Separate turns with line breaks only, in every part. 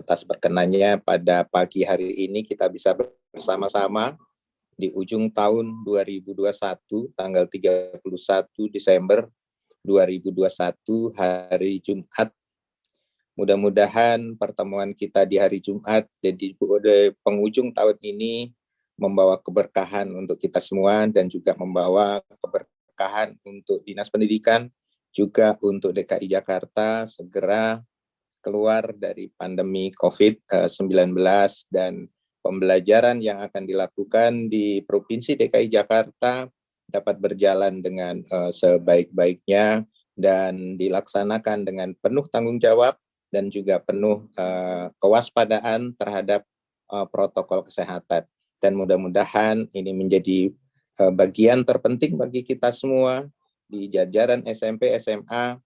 atas perkenannya pada pagi hari ini kita bisa bersama-sama di ujung tahun 2021, tanggal 31 Desember 2021, hari Jumat. Mudah-mudahan pertemuan kita di hari Jumat dan di penghujung tahun ini membawa keberkahan untuk kita semua dan juga membawa keberkahan untuk Dinas Pendidikan, juga untuk DKI Jakarta segera keluar dari pandemi COVID-19 dan pembelajaran yang akan dilakukan di Provinsi DKI Jakarta dapat berjalan dengan sebaik-baiknya dan dilaksanakan dengan penuh tanggung jawab dan juga penuh kewaspadaan terhadap protokol kesehatan. Dan mudah-mudahan ini menjadi bagian terpenting bagi kita semua di jajaran SMP, SMA,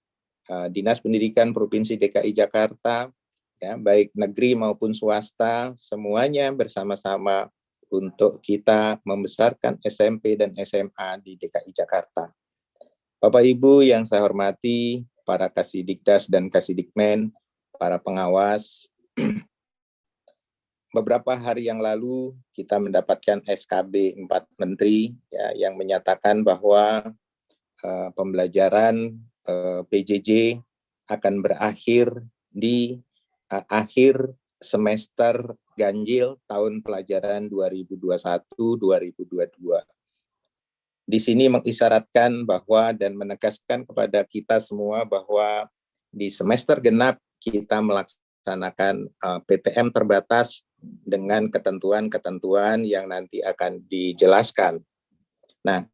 Dinas Pendidikan Provinsi DKI Jakarta, ya, baik negeri maupun swasta, semuanya bersama-sama untuk kita membesarkan SMP dan SMA di DKI Jakarta. Bapak Ibu yang saya hormati, para Kasidikdas dan Kasidikmen, para pengawas, beberapa hari yang lalu kita mendapatkan SKB 4 Menteri ya, yang menyatakan bahwa pembelajaran PJJ akan berakhir di akhir semester ganjil tahun pelajaran 2021-2022. Di sini mengisyaratkan bahwa dan menegaskan kepada kita semua bahwa di semester genap kita melaksanakan PTM terbatas dengan ketentuan-ketentuan yang nanti akan dijelaskan. Nah,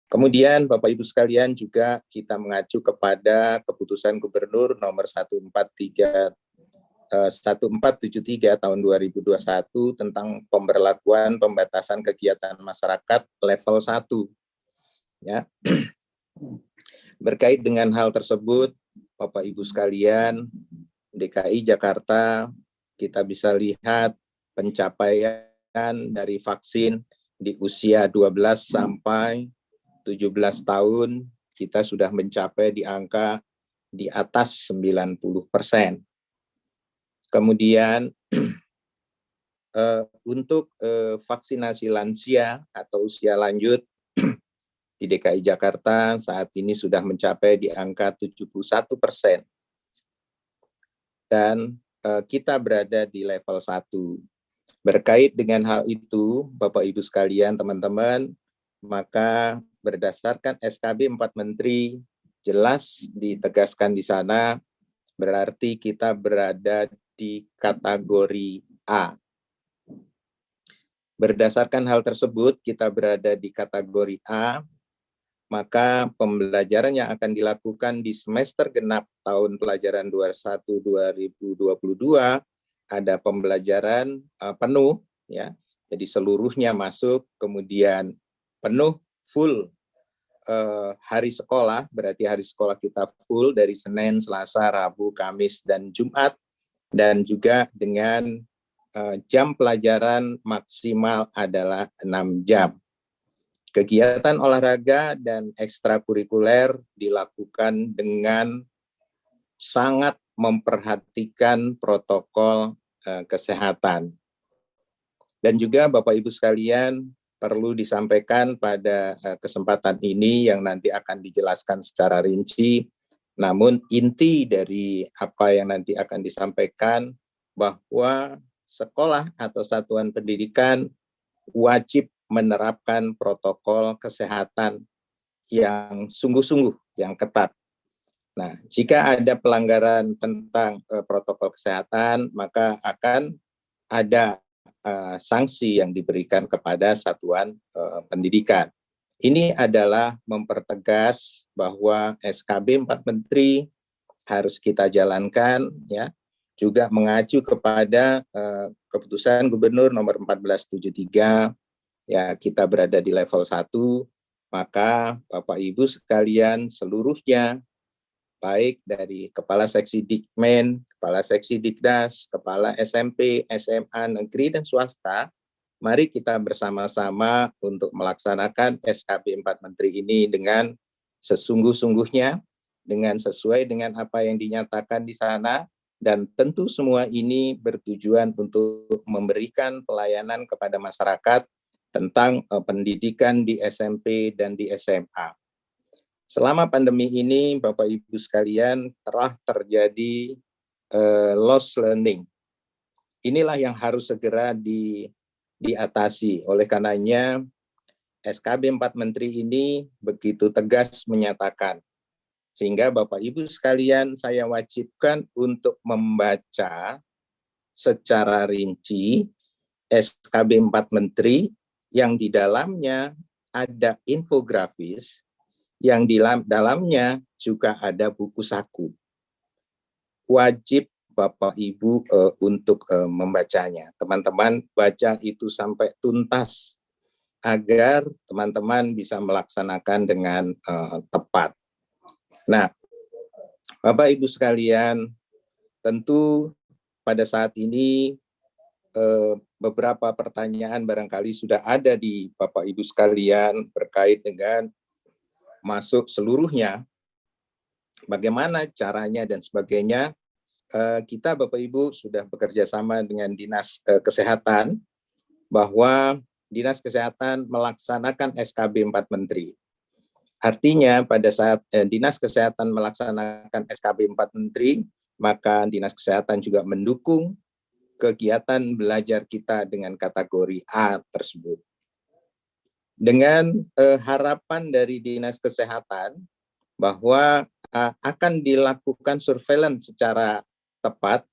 kemudian Bapak Ibu sekalian juga kita mengacu kepada keputusan Gubernur nomor 1473 tahun 2021 tentang pemberlakuan pembatasan kegiatan masyarakat level 1. Ya. Berkait dengan hal tersebut, Bapak Ibu sekalian, DKI Jakarta kita bisa lihat pencapaian dari vaksin di usia 12 sampai 17 tahun kita sudah mencapai di angka di atas 90%. Kemudian untuk vaksinasi lansia atau usia lanjut di DKI Jakarta saat ini sudah mencapai di angka 71%. Dan kita berada di level 1. Berkait dengan hal itu, Bapak Ibu sekalian, teman-teman, maka berdasarkan SKB 4 Menteri, jelas ditegaskan di sana, berarti kita berada di kategori A. Berdasarkan hal tersebut, kita berada di kategori A, maka pembelajaran yang akan dilakukan di semester genap tahun pelajaran 2021-2022 ada pembelajaran penuh, ya, jadi seluruhnya masuk, kemudian penuh full hari sekolah, berarti hari sekolah kita full dari Senin, Selasa, Rabu, Kamis, dan Jumat, dan juga dengan jam pelajaran maksimal adalah 6 jam. Kegiatan olahraga dan ekstrakurikuler dilakukan dengan sangat memperhatikan protokol kesehatan. Dan juga Bapak Ibu sekalian, perlu disampaikan pada kesempatan ini yang nanti akan dijelaskan secara rinci, namun inti dari apa yang nanti akan disampaikan bahwa sekolah atau satuan pendidikan wajib menerapkan protokol kesehatan yang sungguh-sungguh, yang ketat. Nah, jika ada pelanggaran tentang protokol kesehatan, maka akan ada sanksi yang diberikan kepada satuan pendidikan. Ini adalah mempertegas bahwa SKB 4 Menteri harus kita jalankan, ya, juga mengacu kepada keputusan Gubernur nomor 1473, ya, kita berada di level 1, maka Bapak Ibu sekalian seluruhnya, baik dari Kepala Seksi Dikmen, Kepala Seksi Dikdas, Kepala SMP, SMA, negeri, dan swasta, mari kita bersama-sama untuk melaksanakan SKB 4 Menteri ini dengan sesungguh-sungguhnya, dengan sesuai dengan apa yang dinyatakan di sana, dan tentu semua ini bertujuan untuk memberikan pelayanan kepada masyarakat tentang pendidikan di SMP dan di SMA. Selama pandemi ini, Bapak Ibu sekalian, telah terjadi lost learning. Inilah yang harus segera diatasi. Oleh karenanya, SKB 4 Menteri ini begitu tegas menyatakan, sehingga Bapak Ibu sekalian saya wajibkan untuk membaca secara rinci SKB 4 Menteri yang di dalamnya ada infografis, yang di dalamnya juga ada buku saku. Wajib Bapak Ibu untuk membacanya. Teman-teman baca itu sampai tuntas agar teman-teman bisa melaksanakan dengan tepat. Nah, Bapak Ibu sekalian, tentu pada saat ini beberapa pertanyaan barangkali sudah ada di Bapak Ibu sekalian terkait dengan masuk seluruhnya, bagaimana caranya dan sebagainya. Kita Bapak Ibu sudah bekerja sama dengan Dinas Kesehatan bahwa Dinas Kesehatan melaksanakan SKB 4 Menteri. Artinya pada saat Dinas Kesehatan melaksanakan SKB 4 Menteri, maka Dinas Kesehatan juga mendukung kegiatan belajar kita dengan kategori A tersebut. Dengan harapan dari Dinas Kesehatan bahwa akan dilakukan surveillance secara tepat.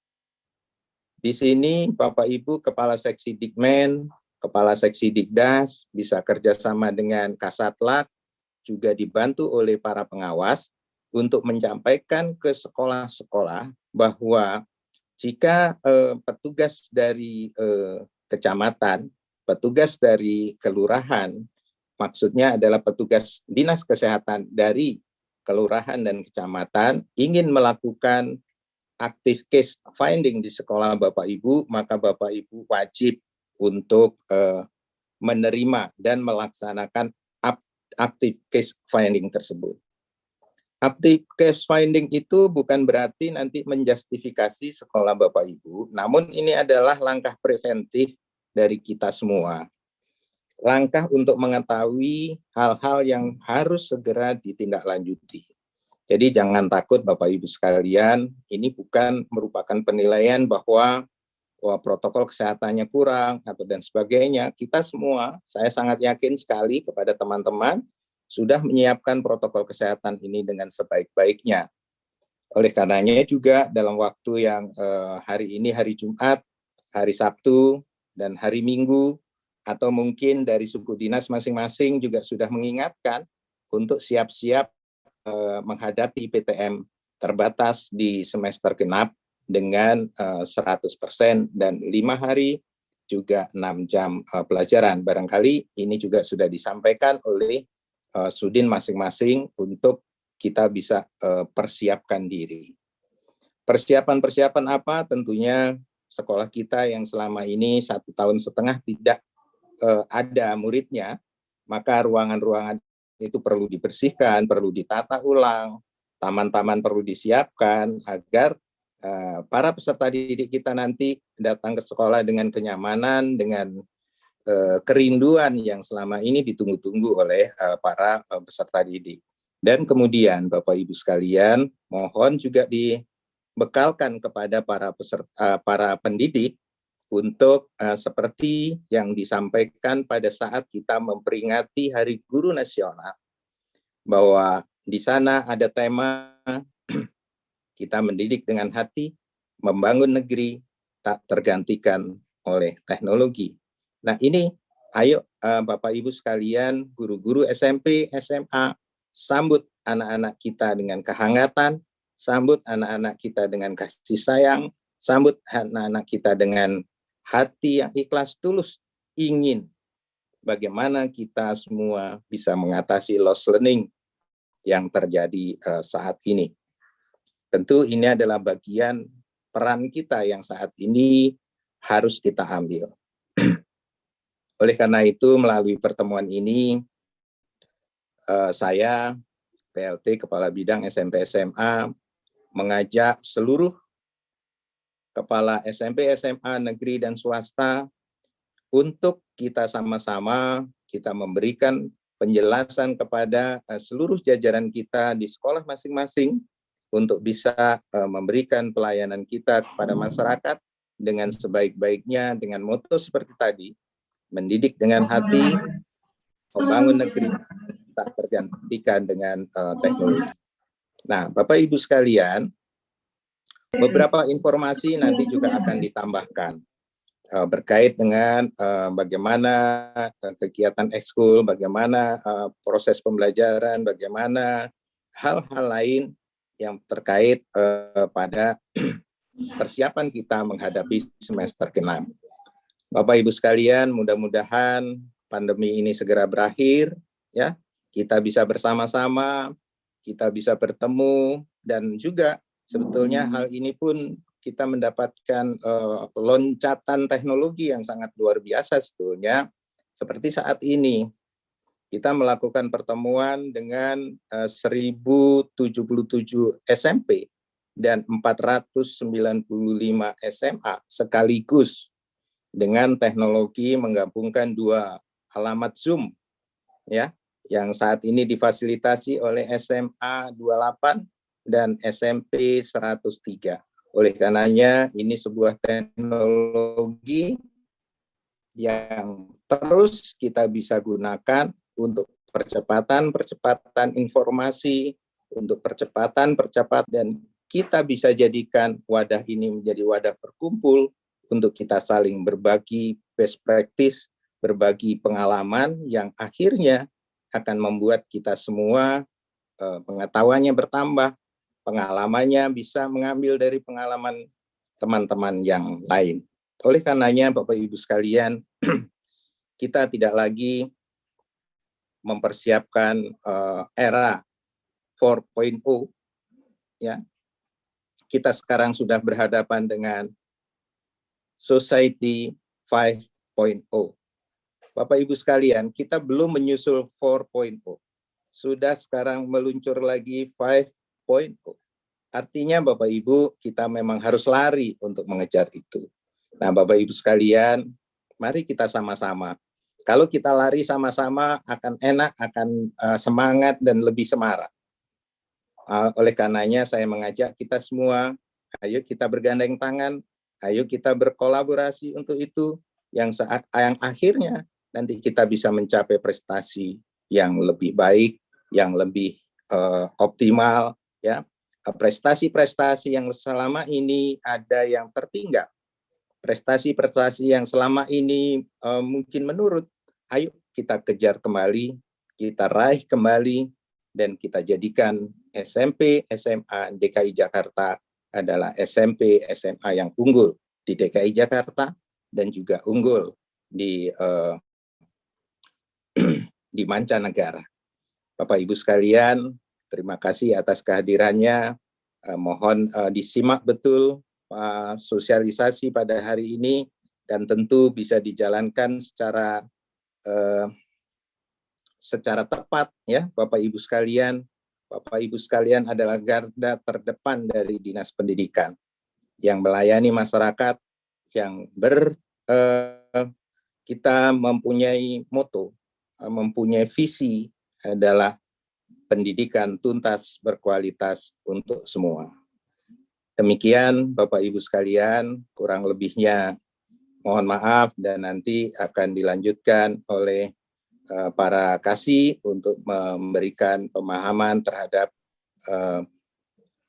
Di sini Bapak Ibu Kepala Seksi Dikmen, Kepala Seksi Dikdas bisa kerjasama dengan Kasatlat, juga dibantu oleh para pengawas untuk menyampaikan ke sekolah-sekolah bahwa jika petugas dari kecamatan, petugas dari kelurahan, maksudnya adalah petugas Dinas Kesehatan dari kelurahan dan kecamatan ingin melakukan active case finding di sekolah Bapak Ibu, maka Bapak Ibu wajib untuk menerima dan melaksanakan active case finding tersebut. Active case finding itu bukan berarti nanti menjustifikasi sekolah Bapak Ibu, namun ini adalah langkah preventif dari kita semua. Langkah untuk mengetahui hal-hal yang harus segera ditindaklanjuti. Jadi jangan takut Bapak Ibu sekalian, ini bukan merupakan penilaian bahwa protokol kesehatannya kurang atau dan sebagainya. Kita semua, saya sangat yakin sekali kepada teman-teman sudah menyiapkan protokol kesehatan ini dengan sebaik-baiknya. Oleh karenanya juga dalam waktu yang hari ini hari Jumat, hari Sabtu, dan hari Minggu, atau mungkin dari suku dinas masing-masing juga sudah mengingatkan untuk siap-siap menghadapi PTM terbatas di semester genap dengan 100% dan 5 hari juga 6 jam pelajaran. Barangkali ini juga sudah disampaikan oleh Sudin masing-masing untuk kita bisa persiapkan diri. Persiapan-persiapan apa? Tentunya sekolah kita yang selama ini 1,5 tahun tidak ada muridnya, maka ruangan-ruangan itu perlu dibersihkan, perlu ditata ulang, taman-taman perlu disiapkan agar para peserta didik kita nanti datang ke sekolah dengan kenyamanan, dengan kerinduan yang selama ini ditunggu-tunggu oleh para peserta didik. Dan kemudian Bapak Ibu sekalian, mohon juga dibekalkan kepada para pendidik untuk seperti yang disampaikan pada saat kita memperingati Hari Guru Nasional, bahwa di sana ada tema kita mendidik dengan hati, membangun negeri tak tergantikan oleh teknologi. Nah ini, ayo Bapak Ibu sekalian, guru-guru SMP, SMA, sambut anak-anak kita dengan kehangatan, sambut anak-anak kita dengan kasih sayang, sambut anak-anak kita dengan hati yang ikhlas tulus, ingin bagaimana kita semua bisa mengatasi lost learning yang terjadi saat ini. Tentu ini adalah bagian peran kita yang saat ini harus kita ambil. Oleh karena itu, melalui pertemuan ini, saya, PLT Kepala Bidang SMP SMA, mengajak seluruh kepala SMP, SMA, negeri, dan swasta, untuk kita sama-sama kita memberikan penjelasan kepada seluruh jajaran kita di sekolah masing-masing untuk bisa memberikan pelayanan kita kepada masyarakat dengan sebaik-baiknya, dengan moto seperti tadi, mendidik dengan hati, membangun negeri, tak tergantikan dengan teknologi. Nah, Bapak Ibu sekalian, beberapa informasi nanti juga akan ditambahkan berkait dengan bagaimana kegiatan ekskul, bagaimana proses pembelajaran, bagaimana hal-hal lain yang terkait pada persiapan kita menghadapi semester ke-6. Bapak Ibu sekalian, mudah-mudahan pandemi ini segera berakhir, ya. Kita bisa bersama-sama, kita bisa bertemu, dan juga sebetulnya hal ini pun kita mendapatkan loncatan teknologi yang sangat luar biasa sebetulnya. Seperti saat ini, kita melakukan pertemuan dengan 1077 SMP dan 495 SMA sekaligus dengan teknologi menggabungkan 2 alamat Zoom, ya, yang saat ini difasilitasi oleh SMA 28 dan SMP 103. Oleh karenanya, ini sebuah teknologi yang terus kita bisa gunakan untuk percepatan informasi, untuk percepatan, dan kita bisa jadikan wadah ini menjadi wadah berkumpul untuk kita saling berbagi best practice, berbagi pengalaman yang akhirnya akan membuat kita semua pengetahuannya bertambah, pengalamannya bisa mengambil dari pengalaman teman-teman yang lain. Oleh karenanya, Bapak Ibu sekalian, kita tidak lagi mempersiapkan era 4.0, ya. Kita sekarang sudah berhadapan dengan society 5.0. Bapak Ibu sekalian, kita belum menyusul 4.0. Sudah sekarang meluncur lagi 5.0. Artinya Bapak Ibu, kita memang harus lari untuk mengejar itu. Nah, Bapak Ibu sekalian, mari kita sama-sama. Kalau kita lari sama-sama akan enak, akan semangat dan lebih semarak. Oleh karenanya saya mengajak kita semua, ayo kita bergandeng tangan, ayo kita berkolaborasi untuk itu, yang akhirnya nanti kita bisa mencapai prestasi yang lebih baik, yang lebih optimal, ya. Prestasi-prestasi yang selama ini ada yang tertinggal, prestasi-prestasi yang selama ini mungkin menurut, ayo kita kejar kembali, kita raih kembali, dan kita jadikan SMP, SMA DKI Jakarta adalah SMP, SMA yang unggul di DKI Jakarta dan juga unggul di di mancanegara. Bapak Ibu sekalian, terima kasih atas kehadirannya. Mohon disimak betul sosialisasi pada hari ini dan tentu bisa dijalankan secara tepat, ya, Bapak Ibu sekalian. Bapak Ibu sekalian adalah garda terdepan dari Dinas Pendidikan yang melayani masyarakat, yang kita mempunyai moto, mempunyai visi adalah pendidikan tuntas berkualitas untuk semua. Demikian Bapak Ibu sekalian, kurang lebihnya mohon maaf dan nanti akan dilanjutkan oleh para kasih untuk memberikan pemahaman terhadap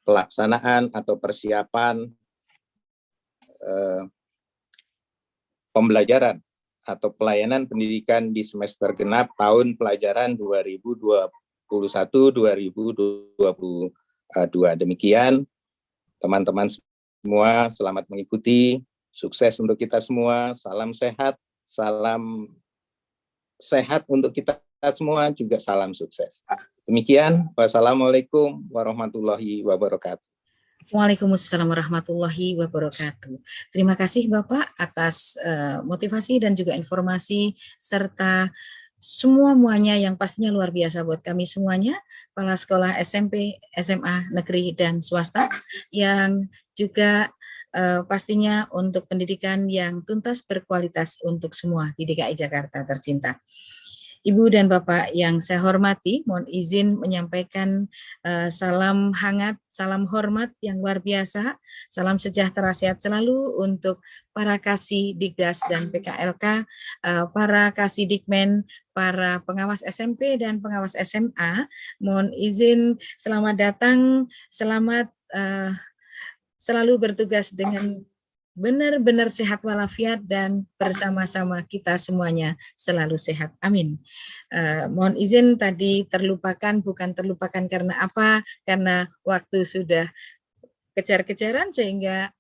pelaksanaan atau persiapan pembelajaran atau pelayanan pendidikan di semester genap tahun pelajaran 2021-2022. Demikian, teman-teman semua, selamat mengikuti, sukses untuk kita semua, salam sehat untuk kita semua, juga salam sukses. Demikian, wassalamualaikum warahmatullahi wabarakatuh.
Waalaikumsalam warahmatullahi wabarakatuh. Terima kasih Bapak atas motivasi dan juga informasi serta semuanya yang pastinya luar biasa buat kami semuanya, kepala sekolah SMP, SMA, negeri, dan swasta yang juga pastinya untuk pendidikan yang tuntas berkualitas untuk semua di DKI Jakarta tercinta. Ibu dan Bapak yang saya hormati, mohon izin menyampaikan salam hangat, salam hormat yang luar biasa, salam sejahtera sehat selalu untuk para kasih Digdas dan PKLK, para kasih Dikmen, para pengawas SMP dan pengawas SMA. Mohon izin selamat datang, selamat selalu bertugas dengan benar-benar sehat walafiat dan bersama-sama kita semuanya selalu sehat. Amin. Mohon izin tadi terlupakan, bukan terlupakan karena apa? Karena waktu sudah kejar-kejaran sehingga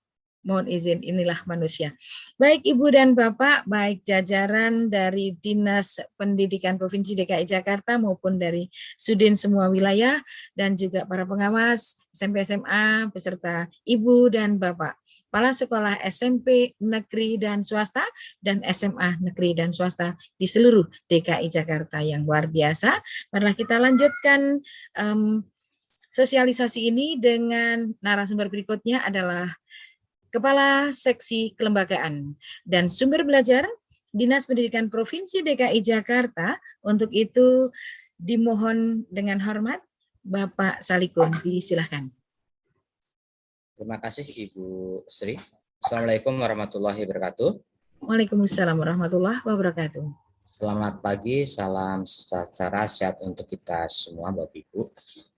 mohon izin, inilah manusia. Baik Ibu dan Bapak, baik jajaran dari Dinas Pendidikan Provinsi DKI Jakarta maupun dari Sudin semua wilayah dan juga para pengawas SMP SMA beserta Ibu dan Bapak. Kepala sekolah SMP negeri dan swasta dan SMA negeri dan swasta di seluruh DKI Jakarta yang luar biasa. Marilah kita lanjutkan sosialisasi ini dengan narasumber berikutnya adalah Kepala Seksi Kelembagaan dan Sumber Belajar Dinas Pendidikan Provinsi DKI Jakarta. Untuk itu dimohon dengan hormat Bapak Salikun, disilahkan.
Terima kasih Ibu Sri. Assalamualaikum warahmatullahi wabarakatuh.
Waalaikumsalam warahmatullahi wabarakatuh.
Selamat pagi, salam sejahtera sehat untuk kita semua Bapak Ibu.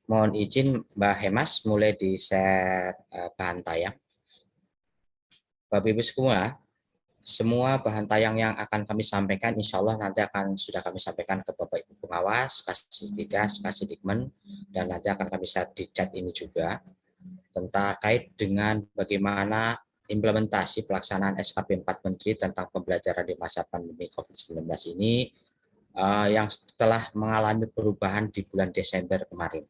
Mohon izin Mbak Hemas mulai di share bahan tayang. Bapak Ibu semua bahan tayang yang akan kami sampaikan insya Allah nanti sudah kami sampaikan ke Bapak Ibu pengawas, kasih Didas, kasih Dikmen, dan nanti akan kami share di chat ini juga terkait dengan bagaimana implementasi pelaksanaan SKB 4 Menteri tentang pembelajaran di masa pandemi COVID-19 ini yang telah mengalami perubahan di bulan Desember kemarin.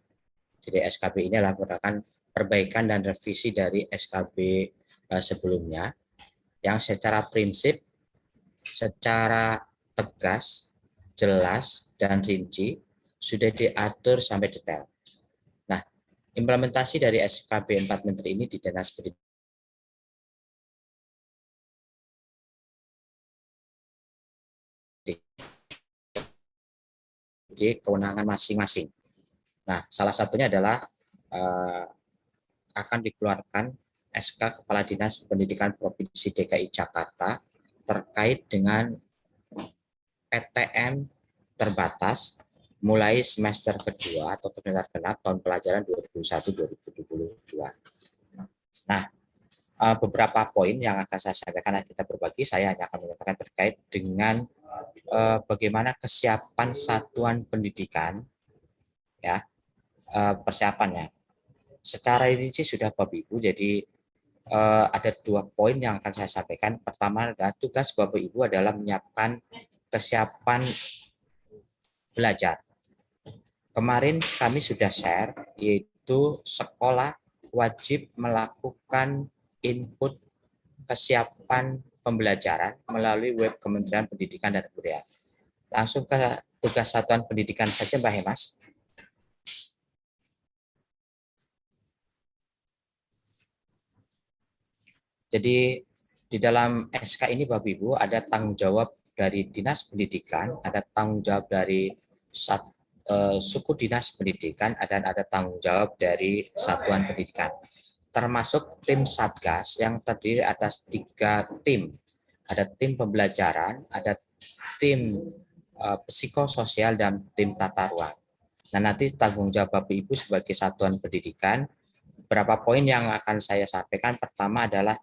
Jadi SKB ini adalah merupakan perbaikan dan revisi dari SKB sebelumnya yang secara prinsip, secara tegas, jelas, dan rinci sudah diatur sampai detail. Nah, implementasi dari SKB 4 Menteri ini di Dinas Pendidikan di kewenangan masing-masing. Nah, salah satunya adalah akan dikeluarkan SK Kepala Dinas Pendidikan Provinsi DKI Jakarta terkait dengan PTM terbatas mulai semester kedua atau semester genap tahun pelajaran 2021-2022. Nah, beberapa poin yang akan saya sampaikan kita berbagi, saya hanya akan menyampaikan terkait dengan bagaimana kesiapan satuan pendidikan, ya, persiapannya. Secara rinci sudah Bapak Ibu, jadi ada 2 poin yang akan saya sampaikan. Pertama adalah tugas Bapak Ibu adalah menyiapkan kesiapan belajar. Kemarin kami sudah share, yaitu sekolah wajib melakukan input kesiapan pembelajaran melalui web Kementerian Pendidikan dan Kebudayaan. Langsung ke tugas satuan pendidikan saja Mbak Hemas. Jadi di dalam SK ini Bapak Ibu ada tanggung jawab dari Dinas Pendidikan, ada tanggung jawab dari suku Dinas Pendidikan, dan ada tanggung jawab dari Satuan Pendidikan. Termasuk tim Satgas yang terdiri atas 3 tim. Ada tim pembelajaran, ada tim psikososial, dan tim tata ruang. Nah, nanti tanggung jawab Bapak Ibu sebagai Satuan Pendidikan, beberapa poin yang akan saya sampaikan. Pertama adalah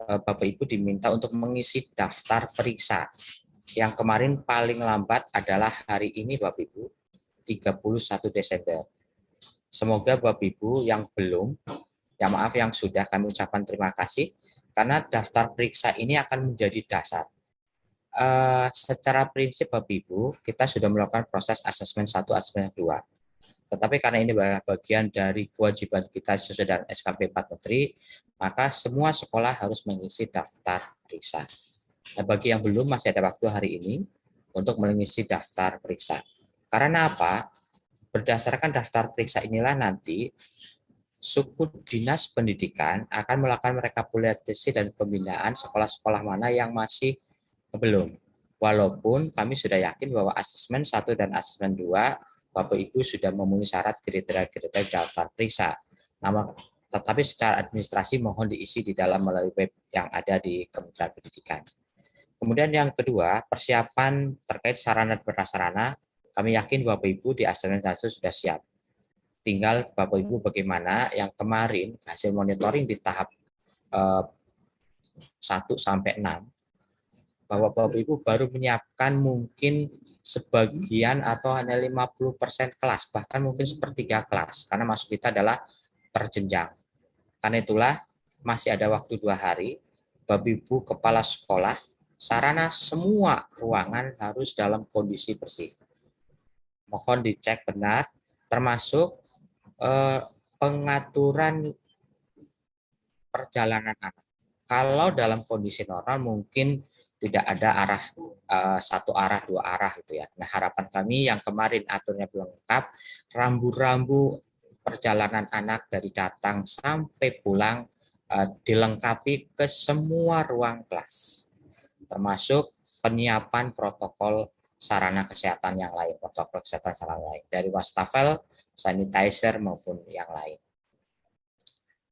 Bapak Ibu diminta untuk mengisi daftar periksa yang kemarin paling lambat adalah hari ini Bapak Ibu, 31 Desember. Semoga Bapak Ibu yang belum, yang sudah, kami ucapkan terima kasih karena daftar periksa ini akan menjadi dasar. Secara prinsip Bapak Ibu, kita sudah melakukan proses asesmen 1, asesmen 2. Tetapi karena ini bagian dari kewajiban kita sesuai dengan SKB 4 Menteri, maka semua sekolah harus mengisi daftar periksa. Nah, bagi yang belum, masih ada waktu hari ini untuk mengisi daftar periksa. Karena apa? Berdasarkan daftar periksa inilah nanti suku dinas pendidikan akan melakukan rekapitulasi dan pembinaan sekolah-sekolah mana yang masih belum. Walaupun kami sudah yakin bahwa asesmen 1 dan asesmen 2 Bapak Ibu sudah memenuhi syarat kriteria-kriteria daftar periksa. Tetapi secara administrasi mohon diisi di dalam melalui web yang ada di Kementerian Pendidikan. Kemudian yang kedua, persiapan terkait sarana dan prasarana, kami yakin Bapak Ibu di asesmen 1 sudah siap. Tinggal Bapak Ibu bagaimana yang kemarin hasil monitoring di tahap 1 sampai 6, bahwa Bapak Ibu baru menyiapkan mungkin sebagian atau hanya 50% kelas, bahkan mungkin sepertiga kelas, karena masuk kita adalah perjenjang. Karena itulah masih ada waktu 2 hari, Bapak Ibu kepala sekolah, sarana semua ruangan harus dalam kondisi bersih. Mohon dicek benar, termasuk pengaturan perjalanan anak. Kalau dalam kondisi normal mungkin tidak ada arah satu arah, 2 arah gitu ya. Nah, harapan kami yang kemarin aturnya belum lengkap, rambu-rambu perjalanan anak dari datang sampai pulang dilengkapi ke semua ruang kelas, termasuk penyiapan protokol sarana kesehatan yang lain, protokol kesehatan sarana lain dari wastafel, sanitizer maupun yang lain.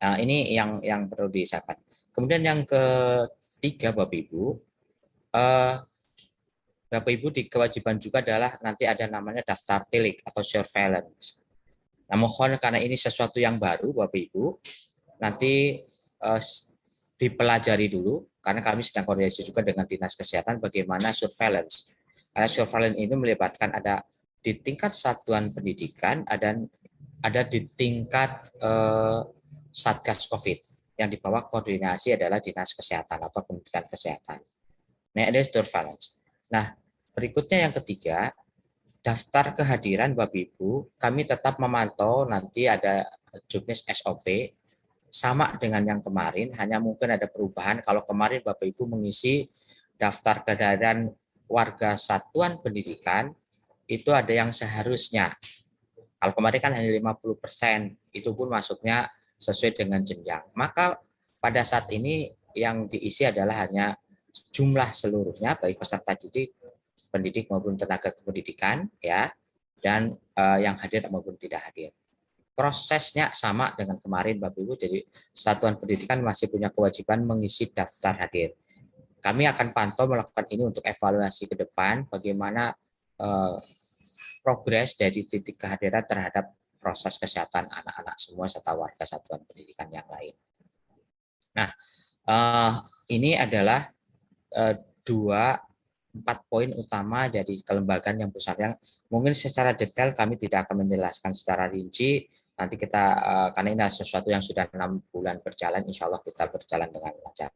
Nah, ini yang perlu disiapkan. Kemudian yang ketiga, Bapak Ibu, Bapak Ibu di kewajiban juga adalah nanti ada namanya daftar tilik atau surveillance. Nah, mohon karena ini sesuatu yang baru, Bapak Ibu, nanti dipelajari dulu, karena kami sedang koordinasi juga dengan Dinas Kesehatan bagaimana surveillance. Karena surveillance ini melibatkan ada di tingkat satuan pendidikan, ada di tingkat Satgas COVID, yang di bawah koordinasi adalah Dinas Kesehatan atau Kementerian Kesehatan. Nah, ada surveillance. Nah, berikutnya yang ketiga, daftar kehadiran Bapak Ibu, kami tetap memantau, nanti ada juknis SOP, sama dengan yang kemarin, hanya mungkin ada perubahan. Kalau kemarin Bapak Ibu mengisi daftar kehadiran warga satuan pendidikan, itu ada yang seharusnya. Kalau kemarin kan hanya 50%, itu pun masuknya sesuai dengan jenjang. Maka pada saat ini yang diisi adalah hanya jumlah seluruhnya, baik peserta didik, pendidik maupun tenaga kependidikan, ya, dan yang hadir maupun tidak hadir. Prosesnya sama dengan kemarin, Bapak Ibu. Jadi satuan pendidikan masih punya kewajiban mengisi daftar hadir. Kami akan pantau melakukan ini untuk evaluasi ke depan, bagaimana progres dari titik kehadiran terhadap proses kesehatan anak-anak semua serta warga satuan pendidikan yang lain. Nah, ini adalah 4 poin utama dari kelembagaan yang besar, yang mungkin secara detail kami tidak akan menjelaskan secara rinci. Nanti kita, karena ini sesuatu yang sudah 6 bulan berjalan, insya Allah kita berjalan dengan lancar.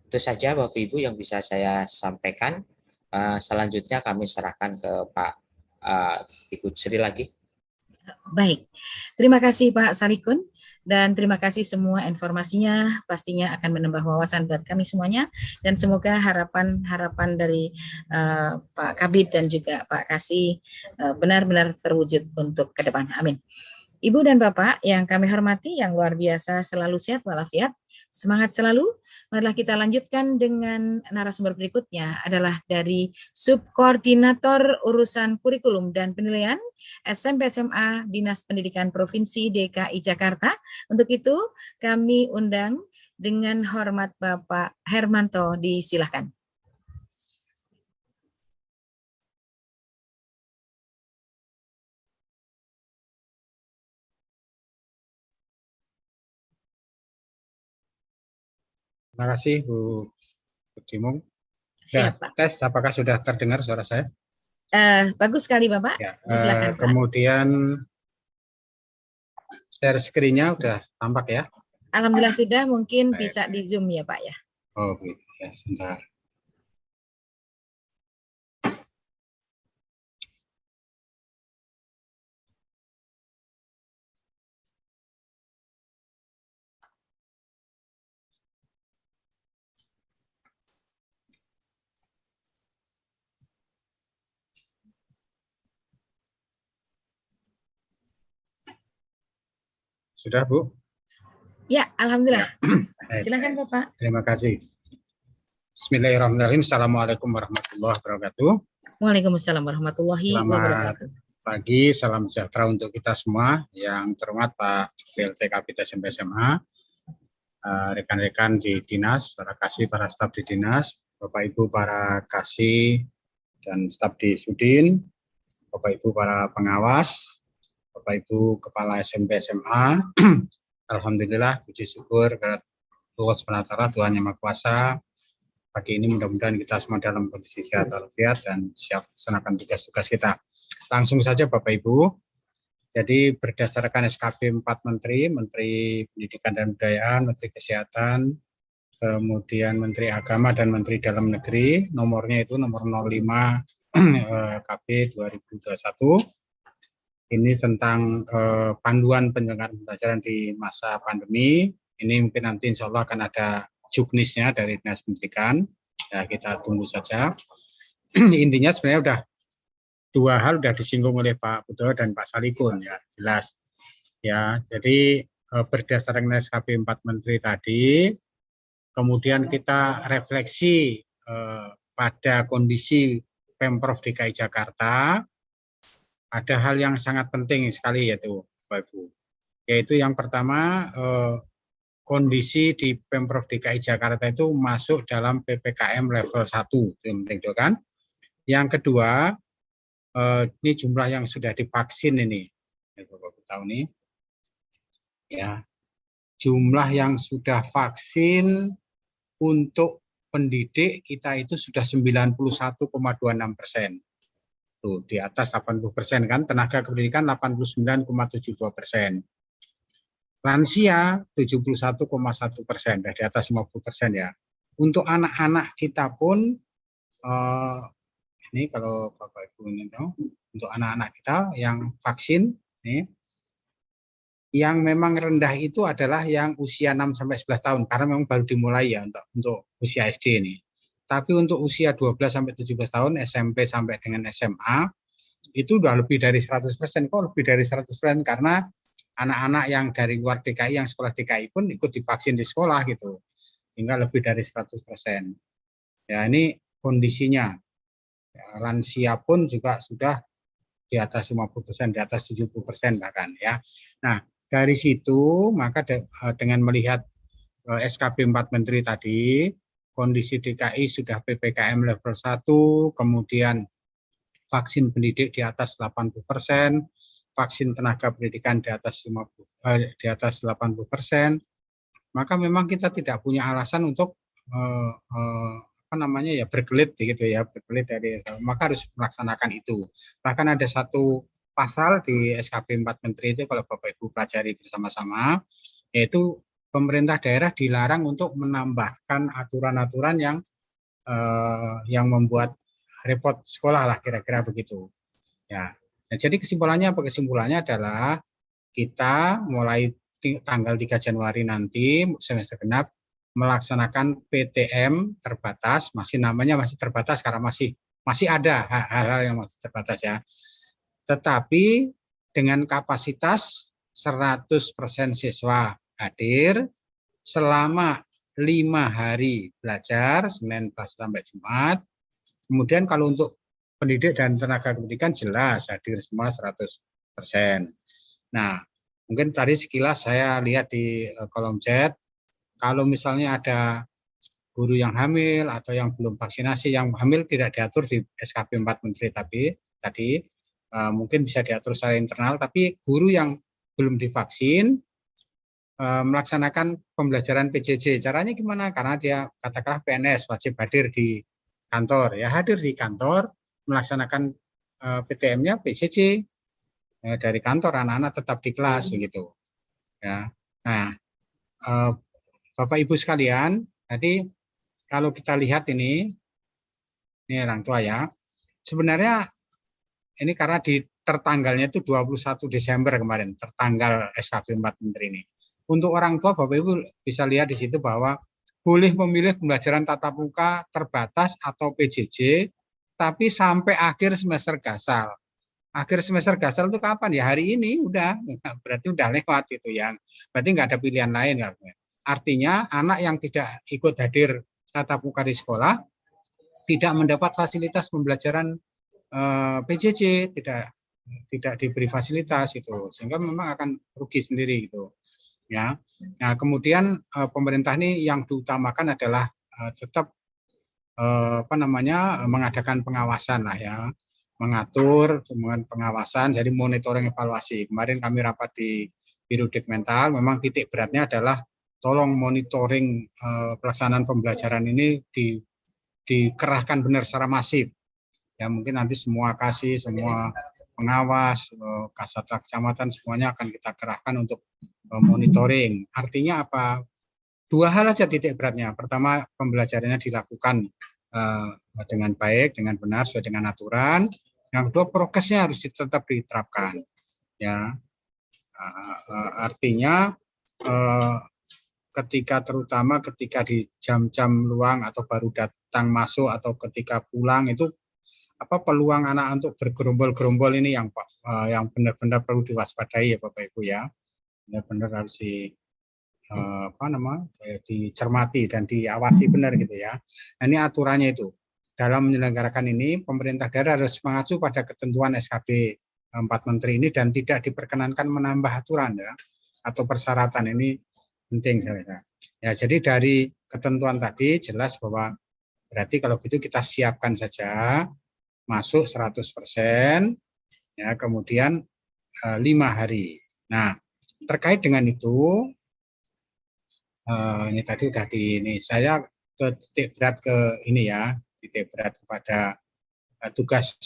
Itu saja Bapak Ibu yang bisa saya sampaikan. Selanjutnya kami serahkan ke Pak Ibu Sri lagi.
Baik, terima kasih Pak Sarikun. Dan terima kasih semua informasinya, pastinya akan menambah wawasan buat kami semuanya. Dan semoga harapan-harapan dari Pak Kabid dan juga Pak Kasih benar-benar terwujud untuk ke depan. Amin. Ibu dan Bapak yang kami hormati, yang luar biasa, selalu sehat walafiat, semangat selalu. Marilah kita lanjutkan dengan narasumber berikutnya, adalah dari Subkoordinator Urusan Kurikulum dan Penilaian SMP SMA Dinas Pendidikan Provinsi DKI Jakarta. Untuk itu kami undang dengan hormat Bapak Hermanto, disilahkan.
Terima kasih Bu Cimung.
Siap, Pak.
Tes, apakah sudah terdengar suara saya?
Bagus sekali Bapak.
Ya,
Silakan, Pak.
Kemudian share screen-nya sudah tampak ya?
Alhamdulillah sudah, mungkin bisa di Zoom ya Pak ya.
Oh gitu ya, sebentar. Sudah Bu?
Ya, alhamdulillah.
Baik.
Silakan Bapak.
Terima kasih. Bismillahirrahmanirrahim. Assalamualaikum warahmatullahi wabarakatuh.
Waalaikumsalam warahmatullahi
Selamat
wabarakatuh.
pagi, salam sejahtera untuk kita semua. Yang terhormat Pak PLT Kapita SMP SMA, rekan-rekan di dinas, para kasih, para staf di dinas, Bapak Ibu para kasih dan staf di Sudin, Bapak Ibu para pengawas, Bapak Ibu kepala SMP SMA. Alhamdulillah, puji syukur kepada Allah SWT, Tuhan Yang Maha Kuasa. Pagi ini mudah-mudahan kita semua dalam kondisi sehat walafiat dan siap melaksanakan tugas-tugas kita. Langsung saja Bapak Ibu. Jadi berdasarkan SKP 4 Menteri, Menteri Pendidikan dan Kebudayaan, Menteri Kesehatan, kemudian Menteri Agama dan Menteri Dalam Negeri, nomornya itu nomor 05 KP 2021. Ini tentang panduan penyelenggaraan pembelajaran di masa pandemi. Ini mungkin nanti insya Allah akan ada juknisnya dari Dinas Pendidikan. Ya, kita tunggu saja. Intinya sebenarnya udah dua hal udah disinggung oleh Pak Putra dan Pak Salikun, ya jelas. Ya, jadi berdasarkan SKP 4 Menteri tadi, kemudian kita refleksi pada kondisi Pemprov DKI Jakarta. Ada hal yang sangat penting sekali yaitu Bapak Ibu. Yaitu yang pertama, kondisi di Pemprov DKI Jakarta itu masuk dalam PPKM level 1, itu kan. Yang kedua, ini jumlah yang sudah divaksin ini, Bapak tahu nih, ya, jumlah yang sudah vaksin untuk pendidik kita itu sudah 91,26%. Tuh, di atas 80% kan, tenaga kependidikan 89,72%. Lansia 71,1%, di atas 50% ya. Untuk anak-anak kita pun, ini kalau Bapak Ibu ini tahu, untuk anak-anak kita yang vaksin, nih, yang memang rendah itu adalah yang usia 6-11 tahun, karena memang baru dimulai ya untuk usia SD ini. Tapi untuk usia 12-17 tahun, SMP sampai dengan SMA, itu udah lebih dari 100%. Kok lebih dari 100%? Karena anak-anak yang dari luar DKI, yang sekolah DKI pun ikut divaksin di sekolah gitu. Hingga lebih dari 100%. Ya, ini kondisinya. Ya, lansia pun juga sudah di atas 50%, di atas 70% bahkan ya. Nah, dari situ maka dengan melihat SKP 4 Menteri tadi, kondisi DKI sudah PPKM level 1, kemudian vaksin pendidik di atas 80%, vaksin tenaga pendidikan di atas 80%, maka memang kita tidak punya alasan untuk berkelit gitu ya, berkelit dari, maka harus melaksanakan itu. Bahkan ada satu pasal di SKP 4 Menteri itu kalau Bapak Ibu pelajari bersama-sama, yaitu pemerintah daerah dilarang untuk menambahkan aturan-aturan yang membuat repot sekolah lah, kira-kira begitu. Ya. Nah, jadi kesimpulannya apa? Kesimpulannya adalah kita mulai tanggal 3 Januari nanti semester genap melaksanakan PTM terbatas, namanya masih terbatas karena masih ada hal-hal yang masih terbatas ya. Tetapi dengan kapasitas 100% siswa hadir selama 5 hari belajar, Senin sampai Jumat. Kemudian kalau untuk pendidik dan tenaga pendidikan jelas hadir semua 100%. Nah, mungkin tadi sekilas saya lihat di kolom chat, kalau misalnya ada guru yang hamil atau yang belum vaksinasi, yang hamil tidak diatur di SKP 4 Menteri tadi mungkin bisa diatur secara internal, tapi guru yang belum divaksin melaksanakan pembelajaran PJJ. Caranya gimana? Karena dia katakanlah PNS, wajib hadir di kantor. Ya hadir di kantor, melaksanakan PTM-nya PJJ. Dari kantor, anak-anak tetap di kelas begitu. Ya. Nah, Bapak Ibu sekalian, jadi kalau kita lihat ini orang tua ya, sebenarnya ini karena tertanggalnya itu 21 Desember kemarin, tertanggal SKP 4 Menteri ini. Untuk orang tua, Bapak Ibu bisa lihat di situ bahwa boleh memilih pembelajaran tatap muka terbatas atau PJJ, tapi sampai akhir semester gasal. akhir semester gasal itu kapan ya? Hari ini udah, berarti udah lewat itu ya. Berarti nggak ada pilihan lain. Artinya anak yang tidak ikut hadir tatap muka di sekolah tidak mendapat fasilitas pembelajaran PJJ, tidak diberi fasilitas itu, sehingga memang akan rugi sendiri gitu ya. Nah kemudian pemerintah ini yang diutamakan adalah tetap mengadakan pengawasan lah ya, mengatur dengan pengawasan, jadi monitoring evaluasi. Kemarin kami rapat di Biro Mental, memang titik beratnya adalah tolong monitoring pelaksanaan pembelajaran ini dikerahkan benar secara masif. Ya mungkin nanti semua pengawas, kasat kecamatan semuanya akan kita kerahkan untuk monitoring. Artinya apa? Dua hal aja titik beratnya. Pertama, pembelajarannya dilakukan dengan baik, dengan benar, sesuai dengan aturan. Yang kedua, prokesnya harus tetap diterapkan. Ya, artinya terutama ketika di jam-jam luang atau baru datang masuk atau ketika pulang itu peluang anak untuk bergerombol-gerombol ini yang benar-benar perlu diwaspadai ya Bapak Ibu ya. Benar-benar harus dicermati dan diawasi benar gitu ya. Nah, ini aturannya itu. Dalam menyelenggarakan ini pemerintah daerah harus mengacu pada ketentuan SKB 4 Menteri ini dan tidak diperkenankan menambah aturan ya atau persyaratan. Ini penting saya rasa. Ya, jadi dari ketentuan tadi jelas bahwa berarti kalau gitu kita siapkan saja masuk 100%, ya kemudian 5 hari. Nah, terkait dengan itu, ini tadi udah saya ke titik berat titik berat kepada tugas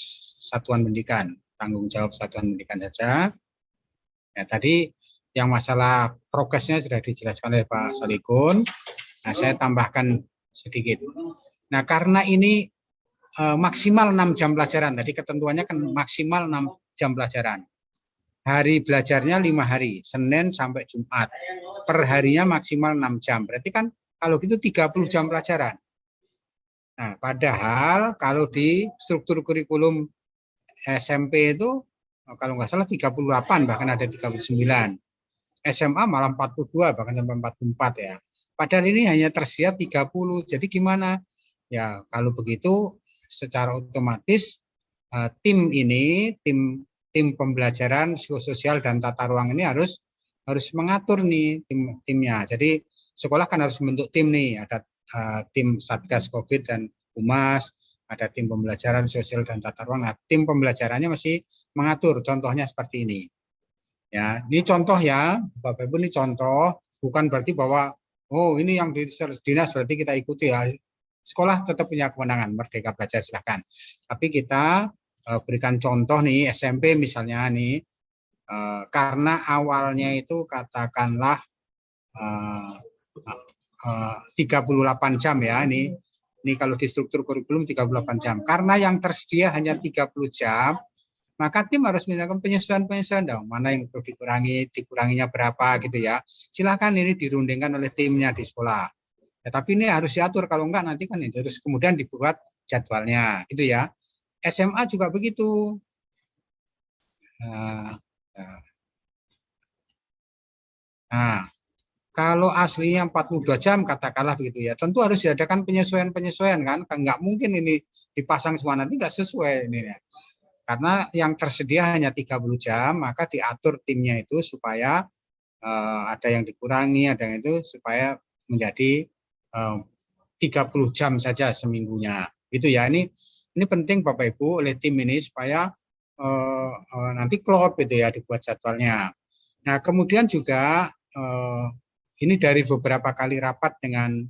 satuan pendidikan, tanggung jawab satuan pendidikan saja. Ya, tadi yang masalah prokesnya sudah dijelaskan oleh Pak Solikun. Nah, saya tambahkan sedikit. Nah, karena ini maksimal 6 jam pelajaran. Tadi ketentuannya kan maksimal 6 jam pelajaran. Hari belajarnya 5 hari, Senin sampai Jumat. Per harinya maksimal 6 jam. Berarti kan kalau gitu 30 jam pelajaran. Nah, padahal kalau di struktur kurikulum SMP itu kalau nggak salah 38, bahkan ada 39. SMA malah 42, bahkan sampai 44 ya. Padahal ini hanya tersedia 30. Jadi gimana? Ya, kalau begitu secara otomatis tim pembelajaran psikososial dan tata ruang ini harus mengatur nih timnya. Jadi sekolah kan harus membentuk tim nih, ada tim Satgas Covid dan Humas, ada tim pembelajaran sosial dan tata ruang. Nah, tim pembelajarannya masih mengatur. Contohnya seperti ini. Ya, ini contoh ya, Bapak Ibu, ini contoh, bukan berarti bahwa ini yang di dinas berarti kita ikuti ya. Sekolah tetap punya kewenangan, merdeka belajar silahkan. Tapi kita berikan contoh nih SMP misalnya nih, karena awalnya itu katakanlah 38 jam ya, ini kalau di struktur kurikulum 38 jam. Karena yang tersedia hanya 30 jam, maka tim harus melakukan penyesuaian dong. Mana yang perlu dikuranginya berapa gitu ya. Silakan ini dirundingkan oleh timnya di sekolah. Ya, tapi ini harus diatur, kalau enggak nanti kan itu terus kemudian dibuat jadwalnya gitu ya. SMA juga begitu. Nah, kalau aslinya 42 jam katakanlah begitu ya, tentu harus diadakan penyesuaian kan. Enggak mungkin ini dipasang semua, nanti enggak sesuai ini ya. Karena yang tersedia hanya 30 jam, maka diatur timnya itu supaya ada yang dikurangi, ada yang itu supaya menjadi 30 jam saja seminggunya. Itu ya, ini penting Bapak Ibu oleh tim ini supaya nanti klop gitu ya dibuat jadwalnya. Nah, kemudian juga ini dari beberapa kali rapat dengan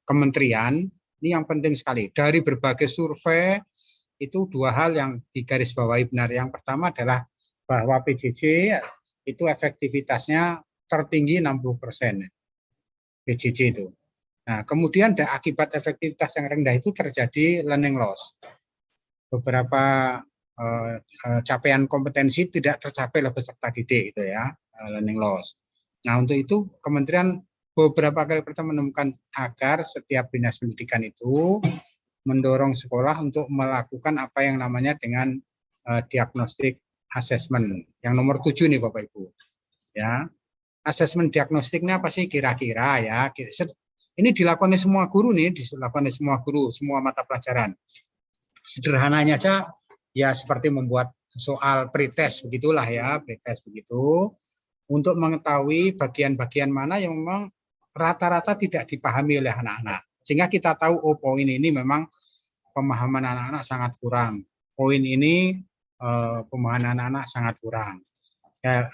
kementerian, ini yang penting sekali. Dari berbagai survei itu 2 hal yang digarisbawahi benar. Yang pertama adalah bahwa PJJ itu efektivitasnya tertinggi 60%. PJJ itu. Nah, kemudian akibat efektivitas yang rendah itu terjadi learning loss. Beberapa capaian kompetensi tidak tercapai oleh peserta didik itu ya, learning loss. Nah, untuk itu kementerian beberapa kali pertama menemukan agar setiap dinas pendidikan itu mendorong sekolah untuk melakukan apa yang namanya dengan diagnostik assessment yang nomor 7 nih Bapak Ibu. Ya. Asesmen diagnostiknya apa sih kira-kira ya? Ini dilakukan oleh semua guru nih, dilakukan oleh semua guru, semua mata pelajaran. Sederhananya aja ya seperti membuat soal pretest begitulah ya, pretest begitu untuk mengetahui bagian-bagian mana yang memang rata-rata tidak dipahami oleh anak-anak. Sehingga kita tahu oh poin ini memang pemahaman anak-anak sangat kurang. Poin ini pemahaman anak-anak sangat kurang. Ya,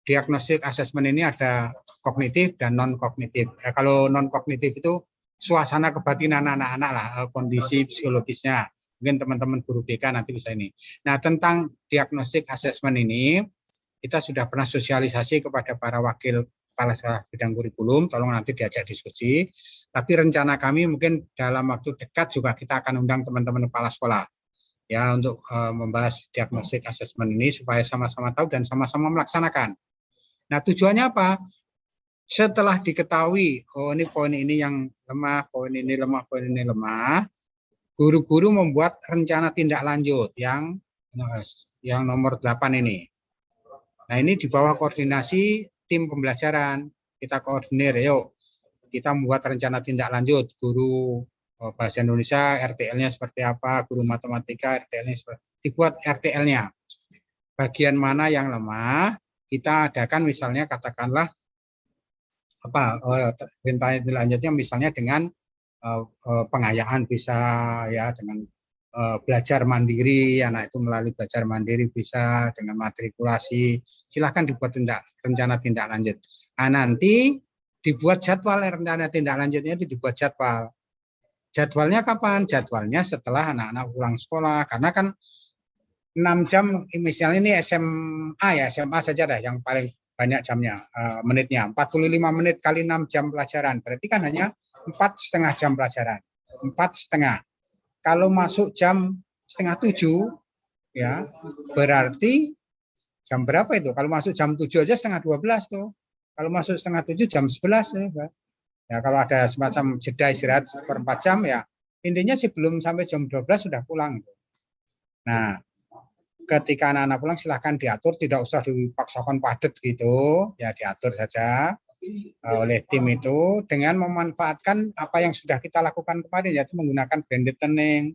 diagnostik asesmen ini ada kognitif dan non kognitif. Kalau non kognitif itu suasana kebatinan anak-anak lah, kondisi psikologisnya. Mungkin teman-teman guru BK nanti bisa ini. Nah, tentang diagnostik asesmen ini kita sudah pernah sosialisasi kepada para wakil kepala sekolah bidang kurikulum, tolong nanti diajak diskusi. Tapi rencana kami mungkin dalam waktu dekat juga kita akan undang teman-teman kepala sekolah ya untuk membahas diagnostik asesmen ini supaya sama-sama tahu dan sama-sama melaksanakan. Nah, tujuannya apa? Setelah diketahui, oh ini poin ini yang lemah, poin ini lemah, poin ini lemah, guru-guru membuat rencana tindak lanjut yang nomor 8 ini. Nah, ini di bawah koordinasi tim pembelajaran. Kita koordinir, yuk kita membuat rencana tindak lanjut. Guru bahasa Indonesia, RTL-nya seperti apa, guru matematika, RTL-nya seperti dibuat RTL-nya. Bagian mana yang lemah, kita adakan misalnya katakanlah perintah lanjutnya misalnya dengan pengayaan bisa ya dengan belajar mandiri, anak itu melalui belajar mandiri bisa dengan matrikulasi. Silahkan dibuat rencana tindak lanjut. Nah, nanti dibuat jadwal rencana tindak lanjutnya itu dibuat jadwal. Jadwalnya kapan? Jadwalnya setelah anak-anak pulang sekolah. Karena kan 6 jam, misalnya ini SMA ya, SMA saja dah yang paling banyak jamnya, menitnya. 45 menit kali 6 jam pelajaran. Berarti kan hanya 4,5 jam pelajaran. 4,5. Kalau masuk jam 6:30, ya berarti jam berapa itu? Kalau masuk jam 7 aja 11:30 tuh. Kalau masuk 6:30 jam 11 ya. Ya, kalau ada semacam jeda istirahat 1/4 jam ya, intinya sih belum sampai jam 12 sudah pulang. Nah, ketika anak-anak pulang silahkan diatur, tidak usah dipaksakan padat gitu, ya diatur saja oleh tim itu dengan memanfaatkan apa yang sudah kita lakukan kemarin, yaitu menggunakan blended learning,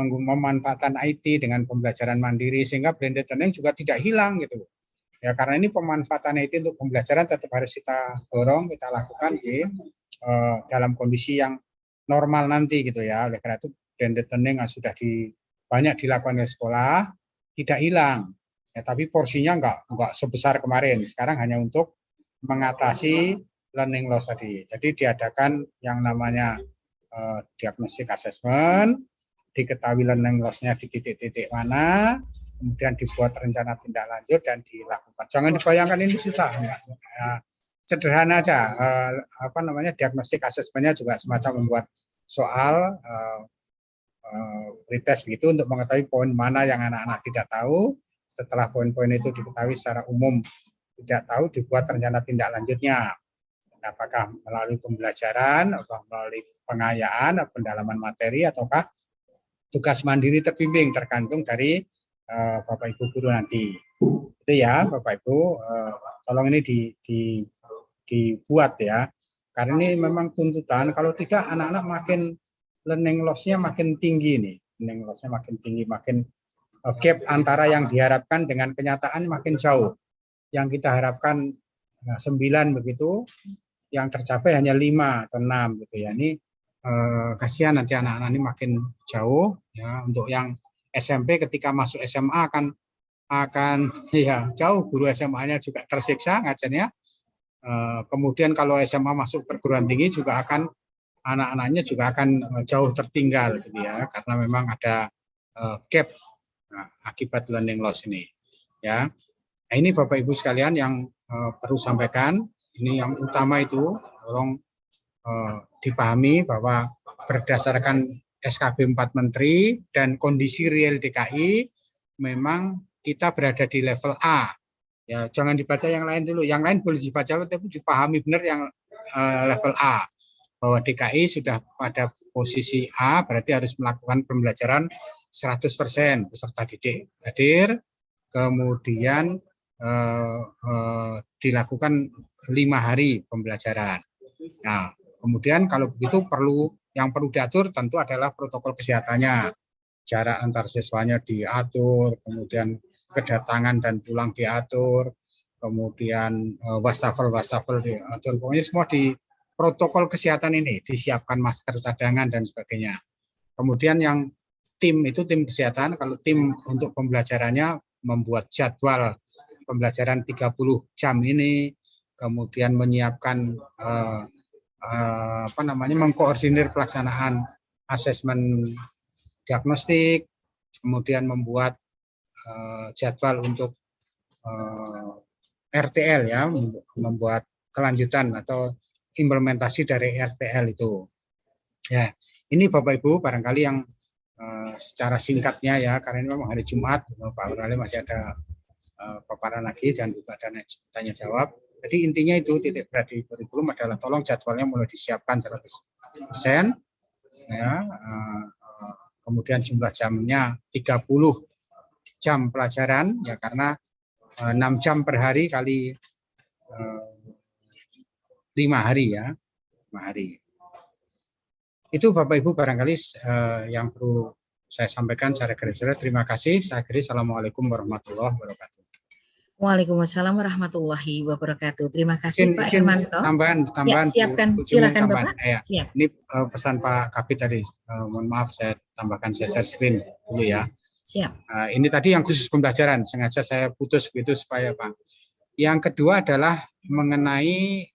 memanfaatkan IT dengan pembelajaran mandiri sehingga blended learning juga tidak hilang gitu. Ya karena ini pemanfaatan IT untuk pembelajaran tetap harus kita dorong, kita lakukan di dalam kondisi yang normal nanti gitu ya. Oleh karena itu blended learning sudah banyak dilakukan oleh sekolah, tidak hilang, ya, tapi porsinya enggak sebesar kemarin. Sekarang hanya untuk mengatasi learning loss tadi. Jadi diadakan yang namanya diagnostic assessment, diketahui learning loss-nya di titik-titik mana, kemudian dibuat rencana tindak lanjut dan dilakukan. Jangan dibayangkan ini susah, ya. Sederhana aja. Diagnostic assessment-nya juga semacam membuat soal pretest begitu untuk mengetahui poin mana yang anak-anak tidak tahu. Setelah poin-poin itu diketahui secara umum tidak tahu, dibuat rencana tindak lanjutnya. Apakah melalui pembelajaran, atau melalui pengayaan, atau pendalaman materi, ataukah tugas mandiri terbimbing, tergantung dari Bapak Ibu guru nanti. Itu ya Bapak Ibu, tolong ini dibuat ya. Karena ini memang tuntutan, kalau tidak anak-anak makin learning loss-nya makin tinggi nih. Learning loss-nya makin tinggi, makin gap antara yang diharapkan dengan kenyataan makin jauh. Yang kita harapkan 9 begitu, yang tercapai hanya 5 atau 6 gitu ya. Ini kasihan nanti anak-anak ini makin jauh ya. Untuk yang SMP ketika masuk SMA akan ya jauh, guru SMA-nya juga tersiksa ngajarnya. Kemudian kalau SMA masuk perguruan tinggi juga akan anak-anaknya juga akan jauh tertinggal gitu ya, karena memang ada gap akibat learning loss ini ya. Nah, ini Bapak Ibu sekalian yang perlu sampaikan. Ini yang utama itu tolong dipahami bahwa berdasarkan SKB 4 Menteri dan kondisi real DKI memang kita berada di level A. Ya, jangan dibaca yang lain dulu. Yang lain boleh dibaca tapi dipahami benar yang level A. Bahwa DKI sudah pada posisi A berarti harus melakukan pembelajaran 100%, peserta didik hadir, kemudian dilakukan 5 hari pembelajaran. Nah, kemudian kalau begitu yang perlu diatur tentu adalah protokol kesehatannya. Jarak antar siswanya diatur, kemudian kedatangan dan pulang diatur, kemudian wastafel diatur. Pokoknya semua di protokol kesehatan ini disiapkan masker cadangan dan sebagainya. Kemudian yang tim kesehatan, kalau tim untuk pembelajarannya membuat jadwal pembelajaran 30 jam ini, kemudian menyiapkan mengkoordinir pelaksanaan asesmen diagnostik, kemudian membuat jadwal untuk RTL ya, membuat kelanjutan atau implementasi dari RTL itu. Ya, ini Bapak Ibu barangkali yang secara singkatnya ya, karena ini memang hari Jumat, Pak Urale masih ada paparan lagi dan juga tanya jawab. Jadi intinya itu titik berat di kurikulum adalah tolong jadwalnya mulai disiapkan 100%. Ya, kemudian jumlah jamnya 30 jam pelajaran ya, karena 6 jam per hari kali 5 hari ya, 5 hari. Itu Bapak Ibu barangkali yang perlu saya sampaikan secara garis besar. Terima kasih. Saya akhiri. Assalamualaikum warahmatullahi wabarakatuh.
Waalaikumsalam warahmatullahi wabarakatuh. Terima kasih Pak Hermanto.
Tambahan
ya, siapkan, silakan
tambahan.
Bapak.
Siap. Ini pesan Pak Kabid tadi. Mohon maaf saya tambahkan, saya share screen dulu ya.
Siap.
Ini tadi yang khusus pembelajaran, sengaja saya putus begitu supaya Pak. Yang kedua adalah mengenai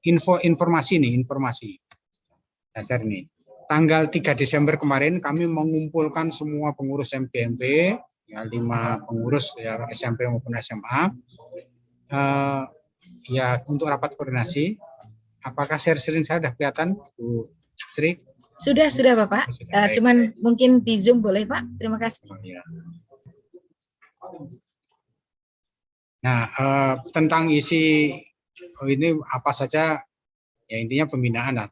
informasi. Dasar ini. Tanggal 3 Desember kemarin kami mengumpulkan semua pengurus MPMP, ya 5 pengurus ya SMP maupun SMA, ya untuk rapat koordinasi. Apakah share screen saya sudah kelihatan, Bu Sri?
Sudah Bapak. Cuman mungkin di Zoom boleh Pak. Terima kasih.
Nah, tentang isi ini apa saja, ya intinya pembinaan lah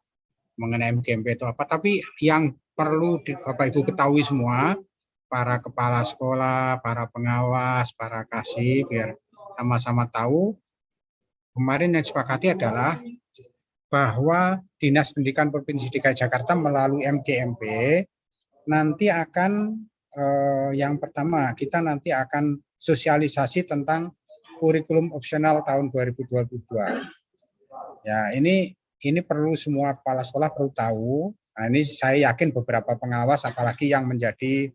mengenai MGMP itu apa. Tapi yang perlu Bapak Ibu ketahui semua, para kepala sekolah, para pengawas, para kasih, biar sama-sama tahu, kemarin yang disepakati adalah bahwa Dinas Pendidikan Provinsi DKI Jakarta melalui MGMP nanti akan yang pertama kita nanti akan sosialisasi tentang kurikulum opsional tahun 2022. Ya, ini perlu semua kepala sekolah perlu tahu. Nah, ini saya yakin beberapa pengawas apalagi yang menjadi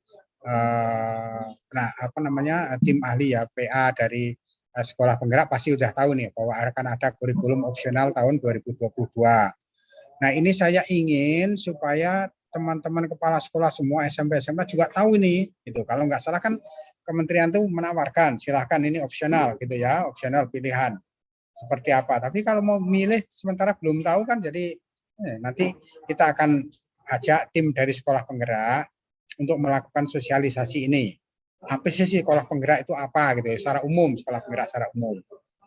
tim ahli ya, PA dari sekolah penggerak pasti sudah tahu nih bahwa akan ada kurikulum opsional tahun 2022. Nah, ini saya ingin supaya teman-teman kepala sekolah semua SMP SMA juga tahu ini, gitu. Kalau nggak salah kan kementerian tuh menawarkan silahkan ini opsional gitu ya, opsional pilihan seperti apa. Tapi kalau mau milih sementara belum tahu kan, jadi nanti kita akan ajak tim dari sekolah penggerak untuk melakukan sosialisasi ini. Apa sih sekolah penggerak itu apa gitu ya, secara umum, sekolah penggerak secara umum.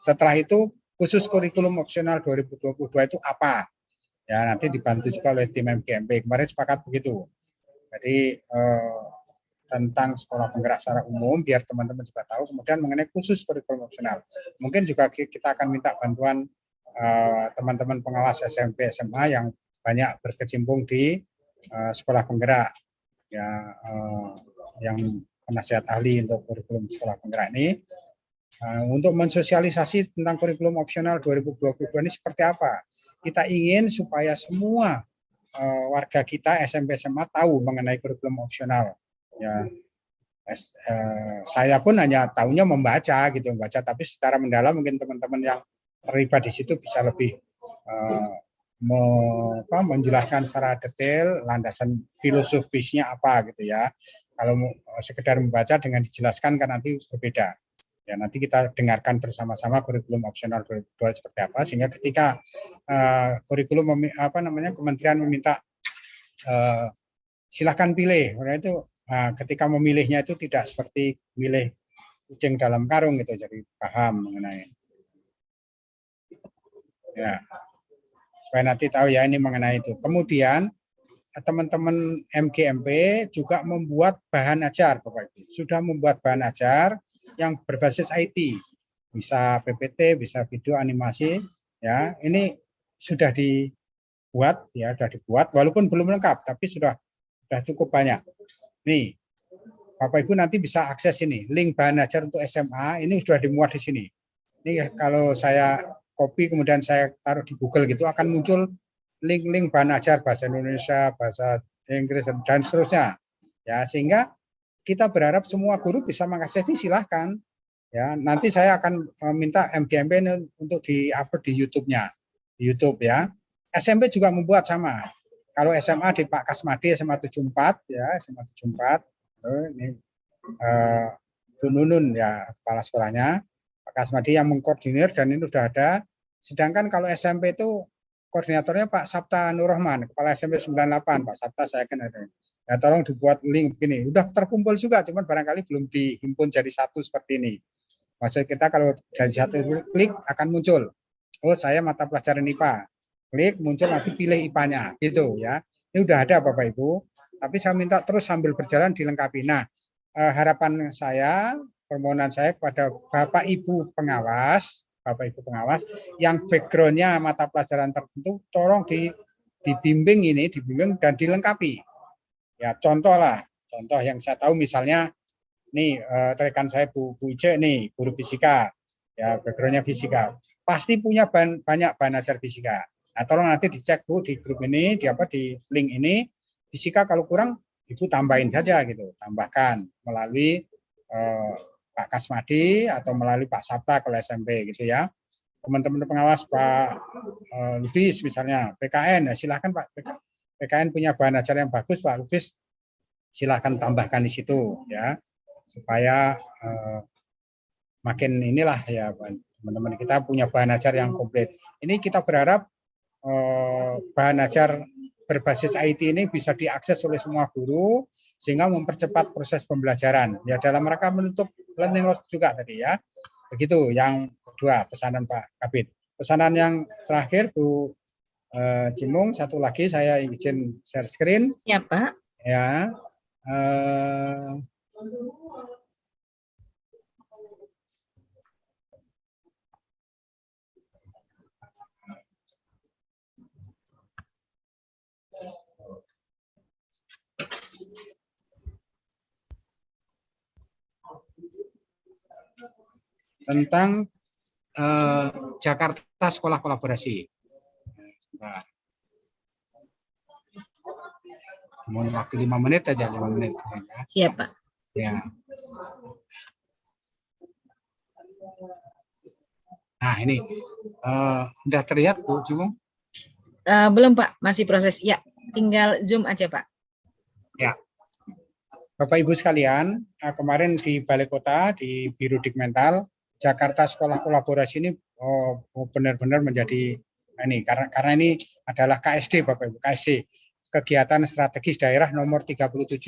Setelah itu khusus kurikulum opsional 2022 itu apa? Ya nanti dibantu juga oleh tim MGMP. Kemarin sepakat begitu. Jadi tentang sekolah penggerak secara umum biar teman-teman juga tahu. Kemudian mengenai khusus kurikulum opsional, mungkin juga kita akan minta bantuan teman-teman pengawas SMP SMA yang banyak berkecimpung di sekolah penggerak ya, yang penasihat ahli untuk kurikulum sekolah penggerak ini untuk mensosialisasi tentang kurikulum opsional 2022 ini seperti apa. Kita ingin supaya semua warga kita SMP SMA tahu mengenai kurikulum opsional. Ya, saya pun hanya tahunya membaca, tapi secara mendalam mungkin teman-teman yang terlibat di situ bisa lebih menjelaskan secara detail landasan filosofisnya apa gitu ya. Kalau sekedar membaca dengan dijelaskan kan nanti berbeda. Ya nanti kita dengarkan bersama-sama kurikulum opsional 2022 seperti apa, sehingga ketika kurikulum kementerian meminta silahkan pilih, karena itu ketika memilihnya itu tidak seperti milih kucing dalam karung gitu, jadi paham mengenai. Ya, supaya nanti tahu ya ini mengenai itu. Kemudian teman-teman MGMP juga membuat bahan ajar, Bapak Ibu. Sudah membuat bahan ajar yang berbasis IT. Bisa PPT, bisa video animasi, ya. Ini sudah dibuat, ya, sudah dibuat walaupun belum lengkap, tapi sudah cukup banyak. Nih, Bapak Ibu nanti bisa akses ini, link bahan ajar untuk SMA ini sudah dimuat di sini. Ini kalau saya copy kemudian saya taruh di Google gitu akan muncul link-link bahan ajar bahasa Indonesia, bahasa Inggris dan seterusnya. Ya, sehingga kita berharap semua guru bisa mengakses ini, silahkan. Ya, nanti saya akan minta MGMP untuk di-upload di YouTube-nya. Di YouTube ya. SMP juga membuat sama. Kalau SMA di Pak Kasmadi SMA 74 ya, SMA 74. Ini Bu Nunun ya kepala sekolahnya, Pak Kasmadi yang mengkoordinir dan ini sudah ada. Sedangkan kalau SMP itu koordinatornya Pak Sabta Nurrahman, kepala SMP 98, Pak Sabta saya kan ada. Ya tolong dibuat link begini. Udah terkumpul juga, cuman barangkali belum dihimpun jadi satu seperti ini. Maksud kita kalau dari satu klik akan muncul. Oh saya mata pelajaran IPA. Klik muncul nanti pilih IPA-nya gitu ya. Ini udah ada Bapak Ibu. Tapi saya minta terus sambil berjalan dilengkapi. Nah, harapan saya, permohonan saya kepada Bapak Ibu pengawas yang background-nya mata pelajaran tertentu, tolong dibimbing dan dilengkapi. Ya contoh yang saya tahu misalnya, nih rekan saya Bu Ice nih, guru fisika, ya background-nya fisika, pasti punya banyak bahan ajar fisika. Nah tolong nanti dicek Bu di grup ini, di link ini, fisika kalau kurang Ibu tambahin saja gitu, tambahkan melalui Pak Kasmadi atau melalui Pak Sabta kalau SMP gitu ya. Teman-teman pengawas Pak Lubis misalnya, PKN ya silahkan Pak, PKN punya bahan ajar yang bagus Pak Lubis, silahkan tambahkan di situ ya, supaya makin inilah ya teman-teman kita punya bahan ajar yang komplit. Ini kita berharap bahan ajar berbasis IT ini bisa diakses oleh semua guru sehingga mempercepat proses pembelajaran. Ya dalam rangka menutup learning loss juga tadi ya. Begitu yang kedua pesanan Pak Kabid. Pesanan yang terakhir Bu Cimung, satu lagi saya izin share screen.
Ya Pak.
Ya. Tentang Jakarta Sekolah Kolaborasi. Nah, mohon waktu 5 menit aja, 5 menit.
Siap Pak.
Ya. Nah ini sudah terlihat Bu Cimung?
Belum Pak, masih proses. Ya, tinggal zoom aja Pak. Ya.
Bapak Ibu sekalian, kemarin di Balai Kota di Biro Dikmental, Jakarta Sekolah Kolaborasi ini benar-benar menjadi ini karena ini adalah KSD Bapak Ibu, KSD, kegiatan strategis daerah nomor 37.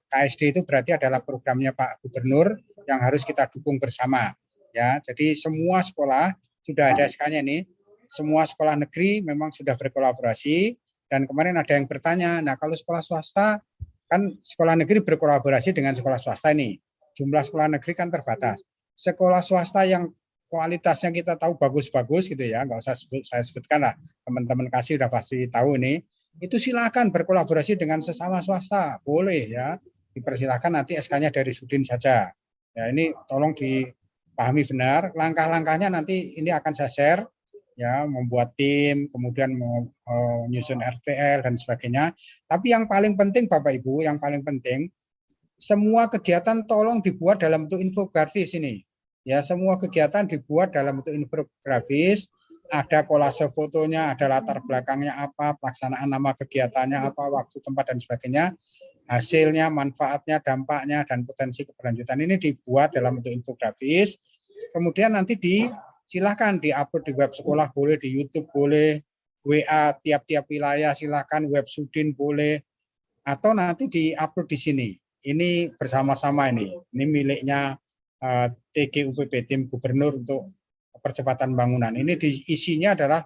KSD itu berarti adalah programnya Pak Gubernur yang harus kita dukung bersama. Ya, jadi semua sekolah sudah ada SK-nya nih. Semua sekolah negeri memang sudah berkolaborasi dan kemarin ada yang bertanya, nah kalau sekolah swasta kan sekolah negeri berkolaborasi dengan sekolah swasta ini. Jumlah sekolah negeri kan terbatas. Sekolah swasta yang kualitasnya kita tahu bagus-bagus gitu ya, nggak usah saya sebutkan lah, teman-teman kasih udah pasti tahu ini, itu silakan berkolaborasi dengan sesama swasta, boleh ya, dipersilakan nanti SK-nya dari Sudin saja. Ya ini tolong dipahami benar, langkah-langkahnya nanti ini akan saya share, ya membuat tim, kemudian menyusun RTL dan sebagainya. Tapi yang paling penting Bapak Ibu, yang paling penting, semua kegiatan tolong dibuat dalam bentuk infografis ini. Ya, semua kegiatan dibuat dalam bentuk infografis, ada kolase fotonya, ada latar belakangnya apa, pelaksanaan nama kegiatannya apa, waktu, tempat dan sebagainya, hasilnya, manfaatnya, dampaknya dan potensi keberlanjutan ini dibuat dalam bentuk infografis. Kemudian nanti silakan diupload di web sekolah boleh, di YouTube boleh, WA tiap-tiap wilayah silakan, web Sudin boleh, atau nanti diupload di sini. Ini bersama-sama ini miliknya TGUPP, tim gubernur untuk percepatan bangunan. Ini isinya adalah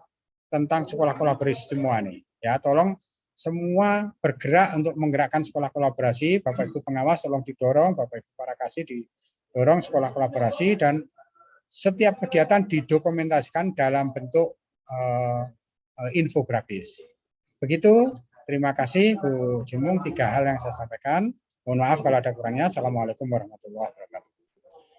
tentang sekolah kolaborasi semua nih. Ya, tolong semua bergerak untuk menggerakkan sekolah kolaborasi. Bapak Ibu pengawas tolong didorong, Bapak Ibu para kasih didorong sekolah kolaborasi, dan setiap kegiatan didokumentasikan dalam bentuk infografis. Begitu, terima kasih Bu Jumung, 3 hal yang saya sampaikan. Mohon maaf kalau ada kurangnya. Assalamualaikum warahmatullahi wabarakatuh.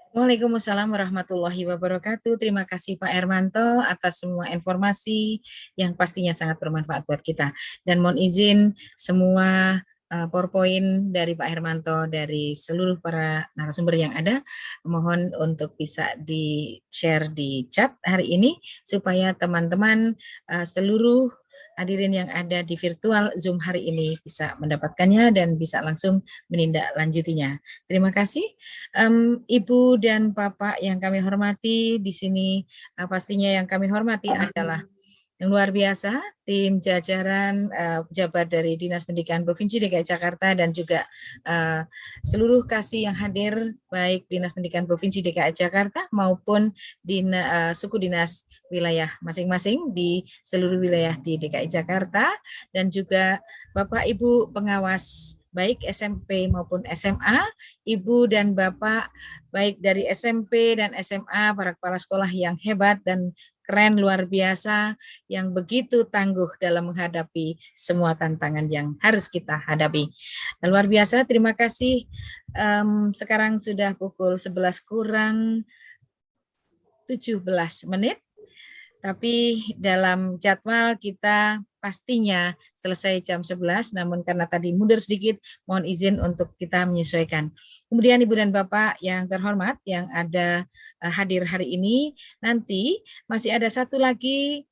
Waalaikumsalam warahmatullahi wabarakatuh. Terima kasih Pak Hermanto atas semua informasi yang pastinya sangat bermanfaat buat kita. Dan mohon izin semua PowerPoint dari Pak Hermanto, dari seluruh para narasumber yang ada, mohon untuk bisa di-share di chat hari ini supaya teman-teman seluruh hadirin yang ada di virtual Zoom hari ini bisa mendapatkannya dan bisa langsung menindaklanjutinya. Terima kasih. Ibu dan Bapak yang kami hormati, di sini pastinya yang kami hormati adalah yang luar biasa, tim jajaran pejabat dari Dinas Pendidikan Provinsi DKI Jakarta dan juga seluruh kasih yang hadir, baik Dinas Pendidikan Provinsi DKI Jakarta maupun suku dinas wilayah masing-masing di seluruh wilayah di DKI Jakarta, dan juga Bapak Ibu pengawas baik SMP maupun SMA, Ibu dan Bapak baik dari SMP dan SMA, para kepala sekolah yang hebat dan keren, luar biasa, yang begitu tangguh dalam menghadapi semua tantangan yang harus kita hadapi. Luar biasa, terima kasih. Sekarang sudah pukul 11 kurang 17 menit. Tapi dalam jadwal kita pastinya selesai jam 11, namun karena tadi mundur sedikit, mohon izin untuk kita menyesuaikan. Kemudian Ibu dan Bapak yang terhormat yang ada hadir hari ini, nanti masih ada satu lagi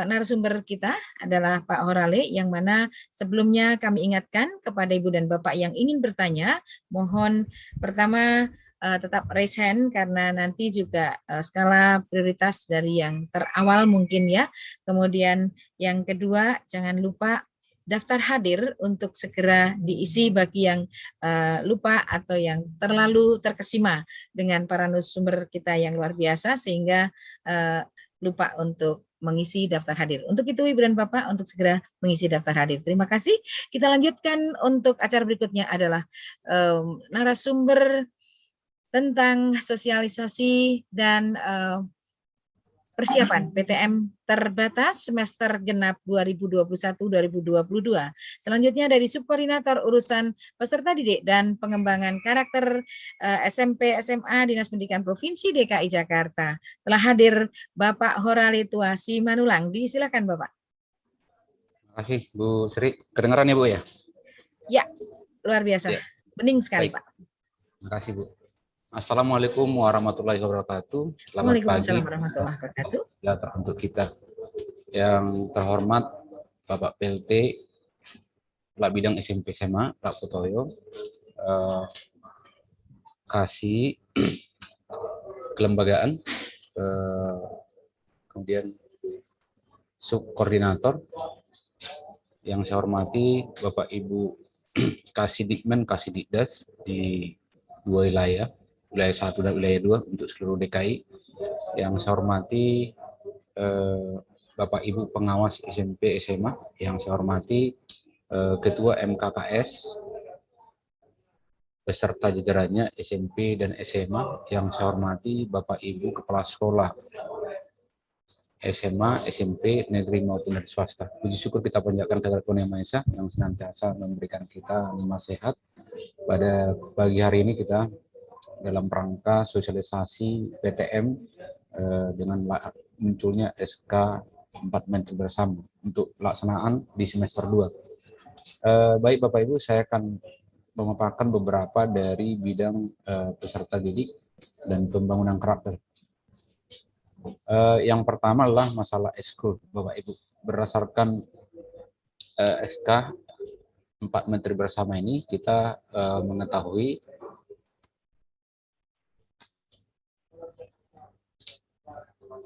narasumber kita adalah Pak Horale, yang mana sebelumnya kami ingatkan kepada Ibu dan Bapak yang ingin bertanya, mohon pertama tetap raise hand karena nanti juga skala prioritas dari yang terawal mungkin ya. Kemudian yang kedua, jangan lupa daftar hadir untuk segera diisi bagi yang lupa atau yang terlalu terkesima dengan para narasumber kita yang luar biasa sehingga lupa untuk mengisi daftar hadir. Untuk itu Ibu dan Bapak untuk segera mengisi daftar hadir. Terima kasih. Kita lanjutkan untuk acara berikutnya adalah narasumber tentang sosialisasi dan persiapan PTM terbatas semester genap 2021-2022. Selanjutnya dari Subkoordinator Urusan Peserta Didik dan Pengembangan Karakter SMP SMA Dinas Pendidikan Provinsi DKI Jakarta. Telah hadir Bapak Horale Tuasi Manulang. Disilakan Bapak.
Terima kasih Bu Sri. Kedengaran ya Bu ya?
Ya, luar biasa.
Ya.
Bening sekali
Baik.
Pak.
Terima kasih Bu. Assalamualaikum warahmatullahi wabarakatuh. Selamat pagi.
Waalaikumsalam warahmatullahi wabarakatuh.
Ya, untuk kita yang terhormat Bapak PLT, Pak Bidang SMP SMA, Pak Putoyo, kasih kelembagaan, kemudian subkoordinator yang saya hormati Bapak Ibu Kasih Dikmen, Kasih Dikdas di dua wilayah 1 dan wilayah 2 untuk seluruh DKI. Yang saya hormati Bapak Ibu pengawas SMP SMA, yang saya hormati Ketua MKKS beserta jajarannya SMP dan SMA, yang saya hormati Bapak Ibu Kepala Sekolah SMA, SMP, negeri maupun dari swasta. Puji syukur kita panjatkan kehadirat Tuhan Yang Maha Esa yang senantiasa memberikan kita nikmat sehat. Pada pagi hari ini kita dalam rangka sosialisasi PTM dengan munculnya SK 4 Menteri Bersama untuk pelaksanaan di semester 2. Baik Bapak Ibu, saya akan memaparkan beberapa dari bidang peserta didik dan pembangunan karakter. Yang pertama adalah masalah ekskul Bapak Ibu. Berdasarkan SK 4 Menteri Bersama ini, kita mengetahui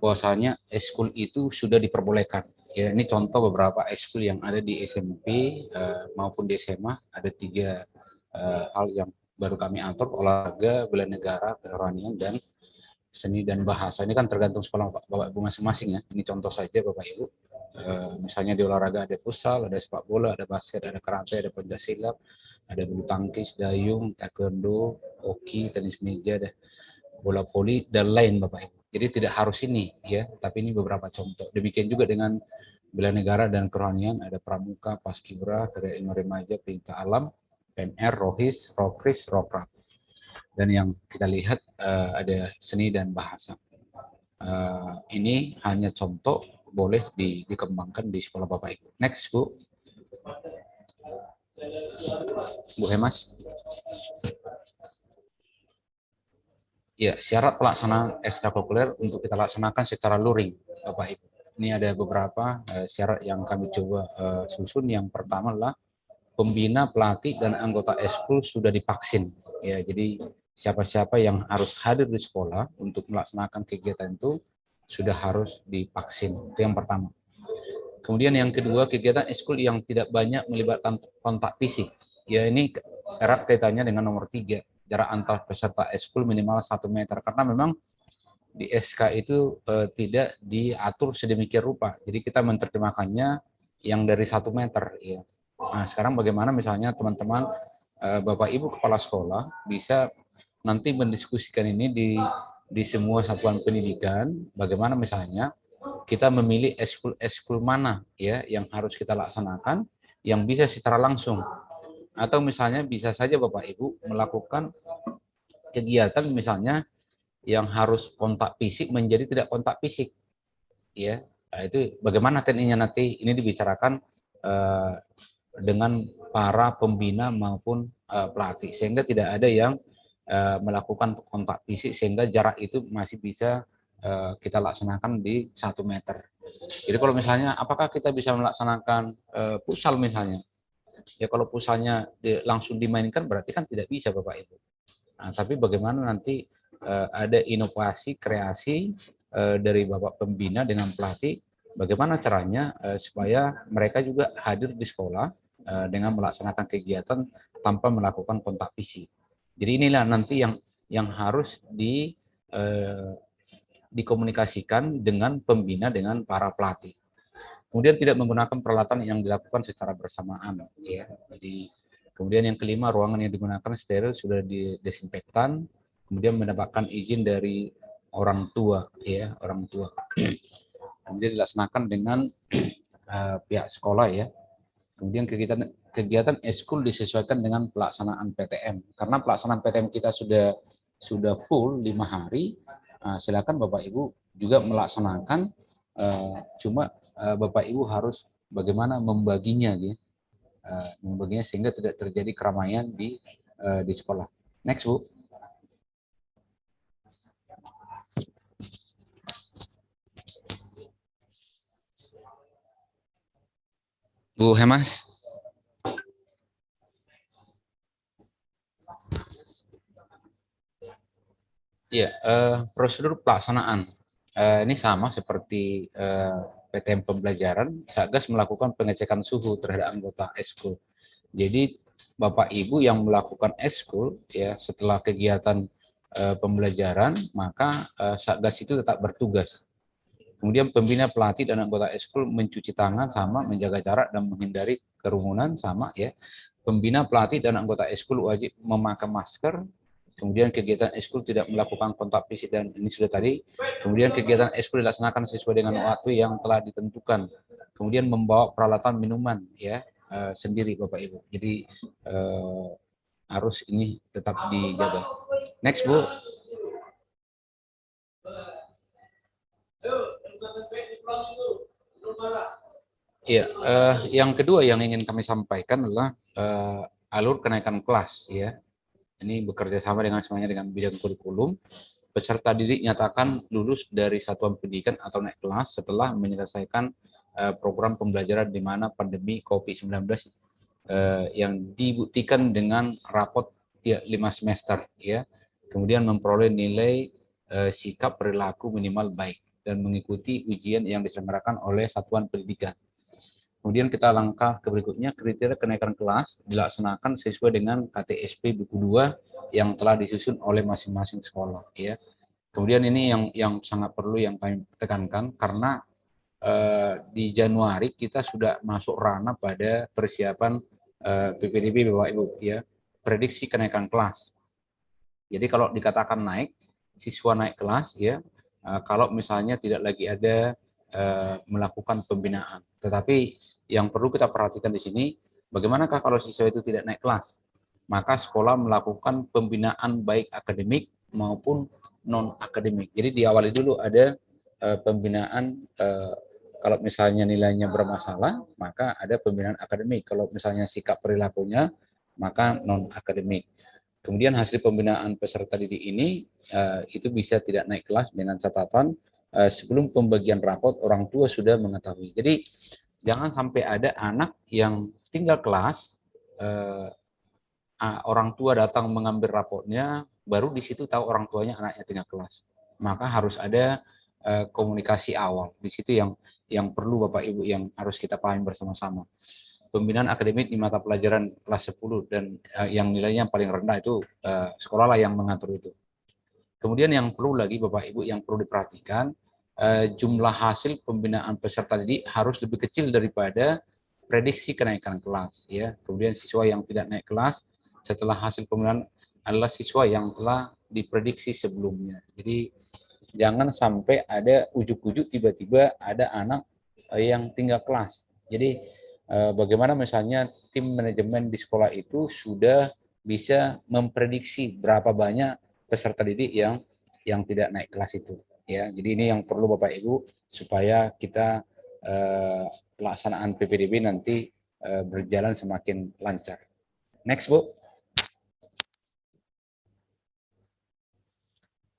bahwasanya ekskul itu sudah diperbolehkan. Ya, ini contoh beberapa ekskul yang ada di SMP maupun di SMA. Ada 3 hal yang baru kami atur: olahraga, bela negara, kerohanian, dan seni dan bahasa ini kan tergantung sekolah Bapak Ibu masing-masing ya. Ini contoh saja Bapak Ibu. Misalnya di olahraga ada futsal, ada sepak bola, ada basket, ada karate, ada pencaksilat, ada bulu tangkis, dayung, taekwondo, hoki, tenis meja, ada bola voli dan lain Bapak Ibu. Jadi tidak harus ini ya, tapi ini beberapa contoh. Demikian juga dengan bela negara dan kerohanian, ada pramuka, paskibra, karya ilmu remaja, perintah alam, PNR, rohis, rokris, rokrat. Dan yang kita lihat ada seni dan bahasa. Ini hanya contoh, boleh dikembangkan di sekolah Bapak Ibu. Next Bu. Bu Hemas. Ya, syarat pelaksanaan ekstrakurikuler untuk kita laksanakan secara luring Bapak Ibu. Ini ada beberapa syarat yang kami coba susun. Yang pertama adalah pembina, pelatih, dan anggota eskul sudah divaksin. Ya, jadi siapa-siapa yang harus hadir di sekolah untuk melaksanakan kegiatan itu sudah harus divaksin. Itu yang pertama. Kemudian yang kedua, kegiatan eskul yang tidak banyak melibatkan kontak fisik. Ya, ini erat kaitannya dengan nomor 3, jarak antar peserta eskul minimal 1 meter. Karena memang di SK itu tidak diatur sedemikian rupa. Jadi kita menerjemahkannya yang dari 1 meter. Ya. Nah, sekarang bagaimana misalnya teman-teman Bapak Ibu Kepala Sekolah bisa nanti mendiskusikan ini di semua satuan pendidikan, bagaimana misalnya kita memilih eskul mana ya yang harus kita laksanakan yang bisa secara langsung, atau misalnya bisa saja Bapak Ibu melakukan kegiatan misalnya yang harus kontak fisik menjadi tidak kontak fisik ya. Nah, itu bagaimana tekniknya nanti ini dibicarakan dengan para pembina maupun pelatih sehingga tidak ada yang melakukan kontak fisik sehingga jarak itu masih bisa kita laksanakan di 1 meter. Jadi kalau misalnya apakah kita bisa melaksanakan futsal misalnya? Ya kalau futsalnya langsung dimainkan berarti kan tidak bisa Bapak Ibu. Nah, tapi bagaimana nanti ada inovasi, kreasi dari Bapak pembina dengan pelatih, bagaimana caranya supaya mereka juga hadir di sekolah dengan melaksanakan kegiatan tanpa melakukan kontak fisik. Jadi inilah nanti yang harus dikomunikasikan dengan pembina dengan para pelatih. Kemudian tidak menggunakan peralatan yang dilakukan secara bersamaan. Ya. Jadi kemudian yang kelima, ruangan yang digunakan steril sudah didesinfektan. Kemudian mendapatkan izin dari orang tua, ya orang tua. Kemudian dilaksanakan dengan pihak sekolah ya. Kemudian kegiatan eskul disesuaikan dengan pelaksanaan PTM. Karena pelaksanaan PTM kita sudah full 5 hari, silakan Bapak Ibu juga melaksanakan, cuma Bapak Ibu harus bagaimana membaginya, ya, membaginya sehingga tidak terjadi keramaian di sekolah. Next Bu. Bu Hemas. Ya, prosedur pelaksanaan ini sama seperti PTM pembelajaran. Satgas melakukan pengecekan suhu terhadap anggota eskul. Jadi Bapak Ibu yang melakukan eskul ya setelah kegiatan pembelajaran, maka Satgas itu tetap bertugas. Kemudian pembina, pelatih, dan anggota eskul mencuci tangan sama, menjaga jarak dan menghindari kerumunan sama ya. Pembina, pelatih, dan anggota eskul wajib memakai masker. Kemudian kegiatan eskul tidak melakukan kontak fisik dan ini sudah tadi. Kemudian kegiatan eskul dilaksanakan sesuai dengan waktu yang telah ditentukan. Kemudian membawa peralatan minuman ya sendiri Bapak Ibu. Jadi harus ini tetap dijaga. Next Bu. Ya, yang kedua yang ingin kami sampaikan adalah alur kenaikan kelas ya. Ini bekerja sama dengan semuanya dengan bidang kurikulum. Peserta didik nyatakan lulus dari satuan pendidikan atau naik kelas setelah menyelesaikan program pembelajaran di mana pandemi COVID-19 yang dibuktikan dengan rapot 5 semester ya. Kemudian memperoleh nilai sikap perilaku minimal baik dan mengikuti ujian yang diselenggarakan oleh satuan pendidikan. Kemudian kita langkah ke berikutnya, kriteria kenaikan kelas dilaksanakan sesuai dengan KTSP buku 2 yang telah disusun oleh masing-masing sekolah. Ya. Kemudian ini yang sangat perlu yang kami tekankan, karena di Januari kita sudah masuk ranah pada persiapan PPDB Bapak Ibu ya, prediksi kenaikan kelas. Jadi kalau dikatakan naik, siswa naik kelas ya, kalau misalnya tidak lagi ada melakukan pembinaan. Tetapi yang perlu kita perhatikan di sini, bagaimanakah kalau siswa itu tidak naik kelas? Maka sekolah melakukan pembinaan baik akademik maupun non akademik. Jadi diawali dulu ada pembinaan, kalau misalnya nilainya bermasalah, maka ada pembinaan akademik. Kalau misalnya sikap perilakunya, maka non akademik. Kemudian hasil pembinaan peserta didik ini itu bisa tidak naik kelas dengan catatan sebelum pembagian rapot orang tua sudah mengetahui. Jadi jangan sampai ada anak yang tinggal kelas, orang tua datang mengambil rapotnya, baru di situ tahu orang tuanya anaknya tinggal kelas. Maka harus ada komunikasi awal. Di situ yang perlu Bapak Ibu yang harus kita pahami bersama-sama. Pembinaan akademik di mata pelajaran kelas 10 dan yang nilainya paling rendah itu sekolah lah yang mengatur itu. Kemudian yang perlu lagi Bapak Ibu yang perlu diperhatikan, jumlah hasil pembinaan peserta didik harus lebih kecil daripada prediksi kenaikan kelas ya. Kemudian siswa yang tidak naik kelas setelah hasil pembinaan adalah siswa yang telah diprediksi sebelumnya. Jadi jangan sampai ada ujuk-ujuk tiba-tiba ada anak yang tinggal kelas. Jadi bagaimana misalnya tim manajemen di sekolah itu sudah bisa memprediksi berapa banyak peserta didik yang tidak naik kelas itu ya. Jadi ini yang perlu Bapak Ibu supaya kita pelaksanaan PPDB nanti berjalan semakin lancar. Next Bu.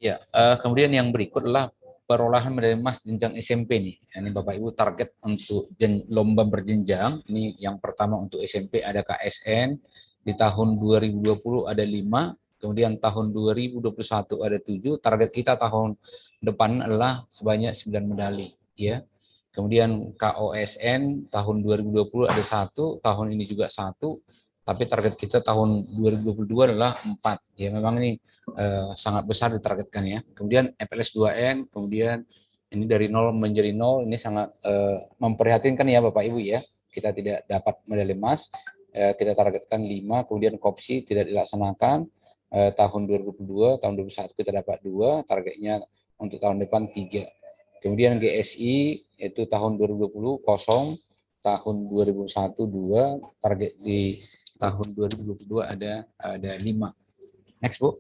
Ya, kemudian yang berikut adalah perolehan medali emas jenjang SMP nih. Ini Bapak Ibu target untuk lomba berjenjang. Ini yang pertama untuk SMP ada KSN, di tahun 2020 ada 5, kemudian tahun 2021 ada 7. Target kita tahun depan adalah sebanyak 9 medali ya. Kemudian KOSN tahun 2020 ada 1, tahun ini juga 1. Tapi target kita tahun 2022 adalah 4. Ya memang ini sangat besar ditargetkan ya. Kemudian FLS 2N, kemudian ini dari 0 menjadi 0, ini sangat memprihatinkan ya Bapak Ibu ya. Kita tidak dapat medali emas, kita targetkan 5, kemudian KOPSI tidak dilaksanakan tahun 2022, tahun 2021 kita dapat 2, targetnya untuk tahun depan 3. Kemudian GSI itu tahun 2020 kosong, tahun 2001 2, target di tahun 2022 ada 5. Next Bu.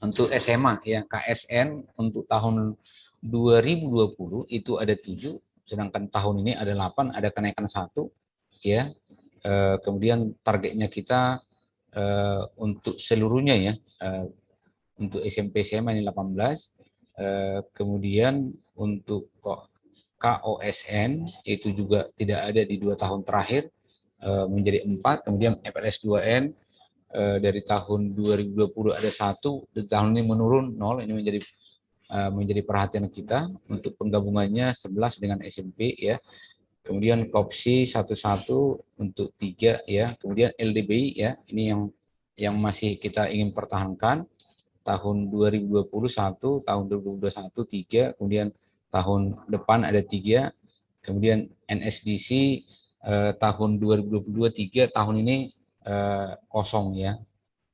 Untuk SMA ya, KSN untuk tahun 2020 itu ada 7, sedangkan tahun ini ada 8, ada kenaikan 1 ya. Kemudian targetnya kita untuk seluruhnya ya, untuk SMP SMA ini 18. Kemudian untuk KOSN itu juga tidak ada di 2 tahun terakhir, menjadi 4. Kemudian FLS 2N dari tahun 2020 ada 1, di tahun ini menurun 0. Ini menjadi perhatian kita untuk penggabungannya 11 dengan SMP ya. Kemudian KOPSI 11 untuk 3 ya. Kemudian LDBI ya, ini yang masih kita ingin pertahankan. Tahun 2021, tahun 2021 3, kemudian tahun depan ada 3. Kemudian NSDC tahun 2022 3, tahun ini kosong ya.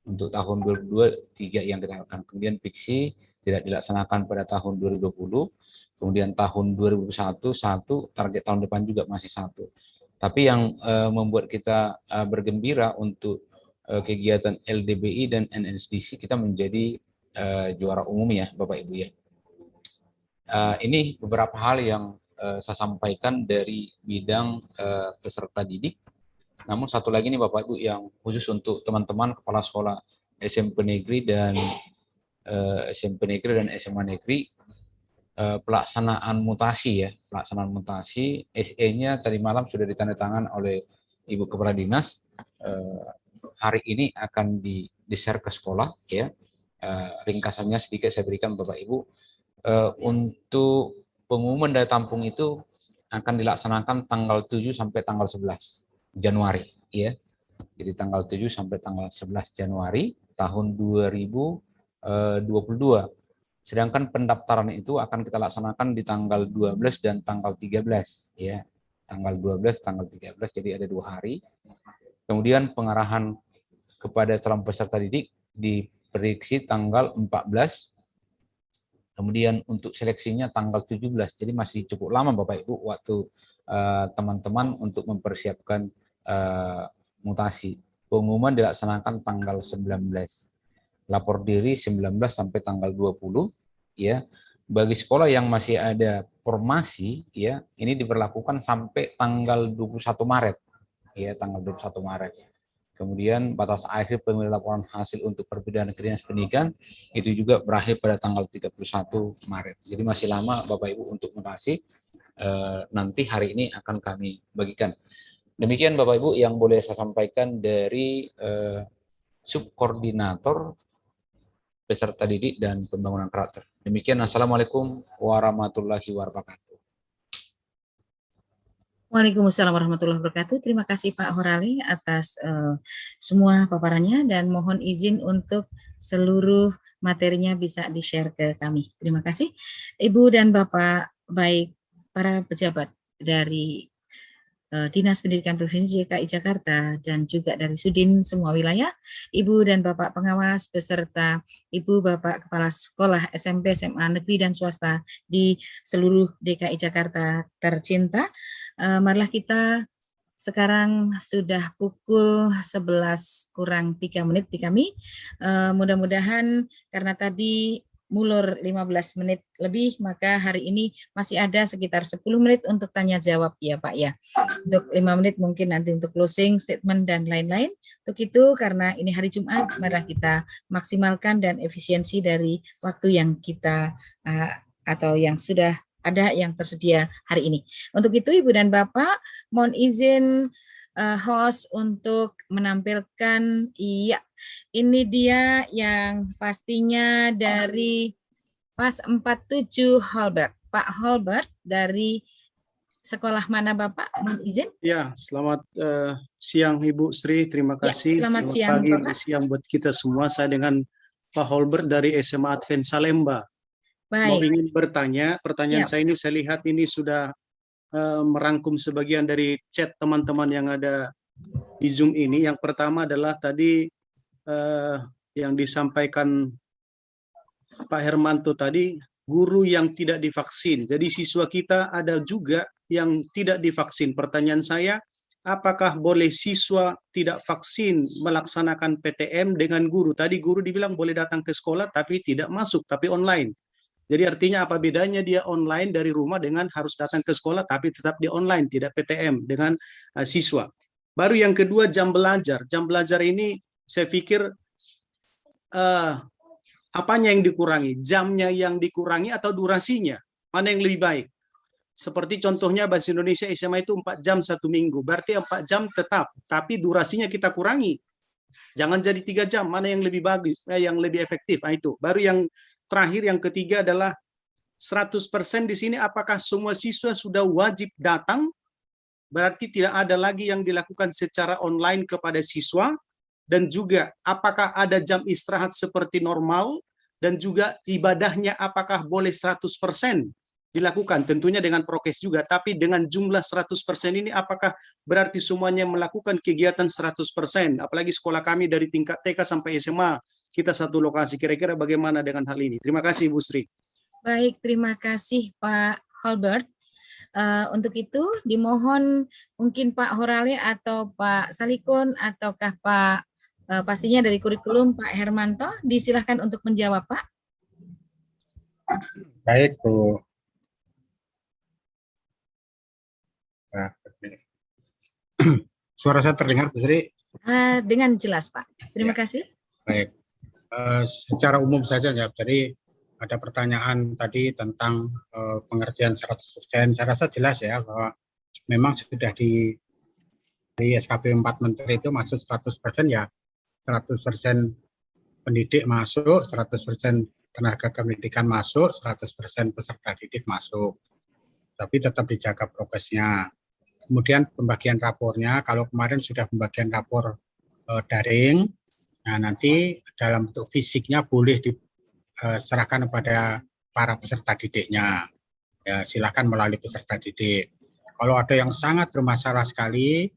Untuk tahun 2022 3 yang kita lakukan. Kemudian PIKSI tidak dilaksanakan pada tahun 2020. Kemudian tahun 2021 1, target tahun depan juga masih 1. Tapi yang membuat kita bergembira untuk kegiatan LDBI dan NSDC kita menjadi juara umum ya Bapak Ibu ya. Ini beberapa hal yang saya sampaikan dari bidang peserta didik. Namun satu lagi nih Bapak Ibu yang khusus untuk teman-teman kepala sekolah SMP negeri dan SMP negeri dan SMA negeri, pelaksanaan mutasi ya, pelaksanaan mutasi SE-nya tadi malam sudah ditandatangan oleh Ibu Kepala Dinas. Hari ini akan di-share ke sekolah ya. Ringkasannya sedikit saya berikan Bapak Ibu. Untuk pengumuman daya tampung itu akan dilaksanakan tanggal 7 sampai tanggal 11 Januari ya. Jadi tanggal 7 sampai tanggal 11 Januari tahun 2022 2022. Sedangkan pendaftaran itu akan kita laksanakan di tanggal 12 dan tanggal 13 ya. Tanggal 12, tanggal 13, jadi ada 2 hari. Kemudian pengarahan kepada calon peserta didik diprediksi tanggal 14. Kemudian untuk seleksinya tanggal 17. Jadi masih cukup lama Bapak Ibu waktu teman-teman untuk mempersiapkan mutasi. Pengumuman dilaksanakan tanggal 19. Lapor diri 19 sampai tanggal 20 ya. Bagi sekolah yang masih ada formasi ya, ini diberlakukan sampai tanggal 21 Maret. Ya, tanggal 21 Maret. Kemudian batas akhir pengumpulan laporan hasil untuk perbedaan ke Dinas Pendidikan itu juga berakhir pada tanggal 31 Maret. Jadi masih lama Bapak Ibu untuk mutasi. Nanti hari ini akan kami bagikan. Demikian Bapak Ibu yang boleh saya sampaikan dari subkoordinator peserta didik dan pembangunan karakter. Demikian, Assalamualaikum warahmatullahi wabarakatuh.
Waalaikumsalam warahmatullahi wabarakatuh. Terima kasih Pak Horale atas semua paparannya dan mohon izin untuk seluruh materinya bisa di-share ke kami. Terima kasih Ibu dan Bapak, baik para pejabat dari Dinas Pendidikan Provinsi DKI Jakarta dan juga dari Sudin semua wilayah, Ibu dan Bapak pengawas beserta Ibu Bapak Kepala Sekolah SMP, SMA negeri dan swasta di seluruh DKI Jakarta tercinta. Marilah kita sekarang sudah pukul 11 kurang 3 menit di kami. Mudah-mudahan karena tadi mulur 15 menit lebih, maka hari ini masih ada sekitar 10 menit untuk tanya jawab ya Pak ya. Untuk 5 menit mungkin nanti untuk closing statement dan lain-lain. Untuk itu karena ini hari Jumat, mari kita maksimalkan dan efisiensi dari waktu yang kita atau yang sudah ada yang tersedia hari ini. Untuk itu Ibu dan Bapak, mohon izin host untuk menampilkan, iya, ini dia yang pastinya dari PAS 47 Holbert. Pak Holbert dari sekolah mana Bapak? Mohon izin.
Ya, selamat siang Ibu Sri, terima kasih.
Ya, selamat siang,
pagi,
Bapak.
siang buat kita semua. Saya dengan Pak Holbert dari SMA Advent Salemba.
Baik.
Mau ingin bertanya, pertanyaan saya ini saya lihat ini sudah merangkum sebagian dari chat teman-teman yang ada di Zoom ini. Yang pertama adalah tadi yang disampaikan Pak Hermanto tadi, guru yang tidak divaksin. Jadi siswa kita ada juga yang tidak divaksin. Pertanyaan saya, apakah boleh siswa tidak vaksin melaksanakan PTM dengan guru? Tadi guru dibilang boleh datang ke sekolah tapi tidak masuk, tapi online. Jadi artinya apa bedanya dia online dari rumah dengan harus datang ke sekolah tapi tetap di online, tidak PTM dengan siswa. Baru yang kedua jam belajar. Jam belajar ini saya pikir apanya yang dikurangi? Jamnya yang dikurangi atau durasinya? Mana yang lebih baik? Seperti contohnya Bahasa Indonesia SMA itu 4 jam 1 minggu. Berarti 4 jam tetap, tapi durasinya kita kurangi. Jangan jadi 3 jam, mana yang lebih bagus, yang lebih efektif. Nah, itu. Baru yang terakhir, yang ketiga adalah 100% di sini apakah semua siswa sudah wajib datang? Berarti tidak ada lagi yang dilakukan secara online kepada siswa. Dan juga apakah ada jam istirahat seperti normal? Dan juga ibadahnya apakah boleh 100% dilakukan? Tentunya dengan prokes juga. Tapi dengan jumlah 100% ini apakah berarti semuanya melakukan kegiatan 100%? Apalagi sekolah kami dari tingkat TK sampai SMA. Kita satu lokasi, kira-kira bagaimana dengan hal ini? Terima kasih, Bu Sri.
Baik, terima kasih Pak Holbert. Untuk itu dimohon mungkin Pak Horale atau Pak Salikun ataukah Pak pastinya dari kurikulum Pak Hermanto, disilahkan untuk menjawab Pak.
Baik Bu. Suara saya terdengar Bu Sri?
Dengan jelas Pak. Terima kasih.
Baik. Secara umum saja ya, jadi ada pertanyaan tadi tentang pengertian 100%. Saya rasa jelas ya bahwa memang sudah di SKP 4 Menteri itu masuk 100% ya, 100% pendidik masuk, 100% tenaga pendidikan masuk, 100% peserta didik masuk. Tapi tetap dijaga prokesnya. Kemudian pembagian rapornya, kalau kemarin sudah pembagian rapor daring, nah nanti dalam bentuk fisiknya boleh serahkan kepada para peserta didiknya. Ya, silakan melalui peserta didik. Kalau ada yang sangat bermasalah sekali,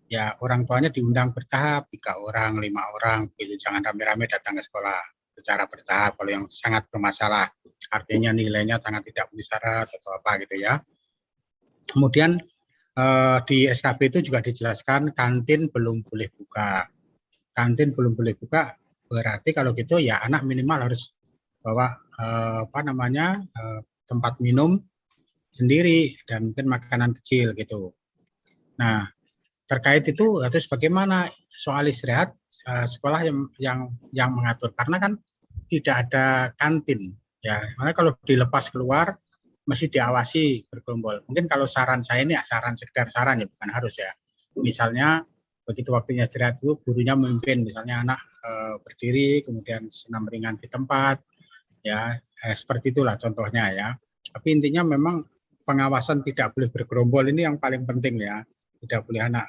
ya orang tuanya diundang bertahap, 3 orang, 5 orang, gitu. Jangan rame-rame datang ke sekolah secara bertahap. Kalau yang sangat bermasalah, artinya nilainya sangat tidak memenuhi syarat atau apa gitu ya. Kemudian di SKB itu juga dijelaskan kantin belum boleh buka. Kantin belum boleh buka berarti kalau gitu ya anak minimal harus bawa tempat minum sendiri dan mungkin makanan kecil gitu. Nah, terkait itu harus bagaimana soal istirahat sekolah yang mengatur karena kan tidak ada kantin ya. Makanya kalau dilepas keluar mesti diawasi bergerombol. Mungkin kalau saran saya ini sekedar saran ya, bukan harus ya. Misalnya begitu waktunya istirahat itu gurunya memimpin, misalnya anak berdiri, kemudian senam ringan di tempat, ya seperti itulah contohnya ya. Tapi intinya memang pengawasan tidak boleh bergerombol ini yang paling penting ya. Tidak boleh anak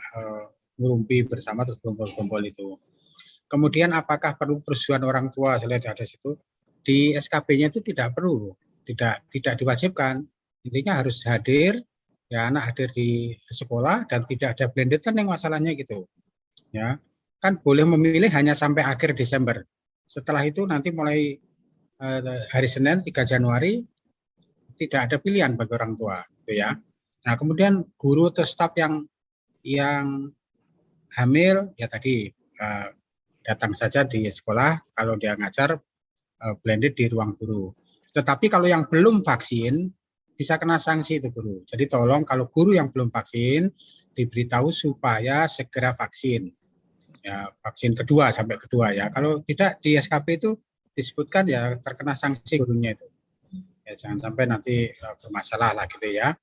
ngerumpi bersama terus gerombol-gerombol itu. Kemudian apakah perlu persetujuan orang tua? Saya lihat ada situ di SKB-nya itu tidak perlu. Tidak diwajibkan, intinya harus hadir, ya anak hadir di sekolah dan tidak ada blended kan yang masalahnya gitu, ya kan boleh memilih hanya sampai akhir Desember. Setelah itu nanti mulai hari Senin 3 Januari tidak ada pilihan bagi orang tua, gitu ya. Nah kemudian guru atau staf yang hamil ya tadi datang saja di sekolah kalau dia ngajar blended di ruang guru. Tetapi kalau yang belum vaksin, bisa kena sanksi itu guru. Jadi tolong kalau guru yang belum vaksin, diberitahu supaya segera vaksin. Ya, vaksin kedua sampai kedua ya. Kalau tidak di SKP itu disebutkan ya terkena sanksi gurunya itu. Ya, jangan sampai nanti bermasalah lah gitu ya.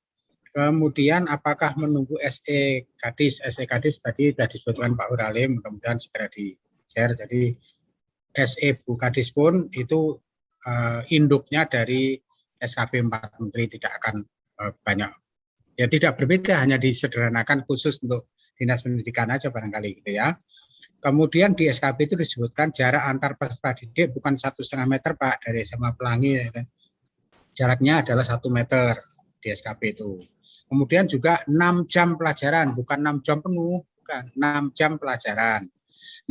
Kemudian apakah menunggu SE Kadis? SE Kadis tadi sudah disebutkan Pak Huralim, mudah-mudahan segera di-share. Jadi SE Bu Kadis pun itu induknya dari SKP 4 Menteri tidak akan banyak. Ya tidak berbeda, hanya disederhanakan khusus untuk Dinas Pendidikan aja barangkali gitu ya. Kemudian di SKP itu disebutkan jarak antar peserta didik bukan 1,5 meter Pak dari SMA Pelangi. Ya kan? Jaraknya adalah 1 meter di SKP itu. Kemudian juga 6 jam pelajaran, bukan 6 jam penuh, bukan 6 jam pelajaran.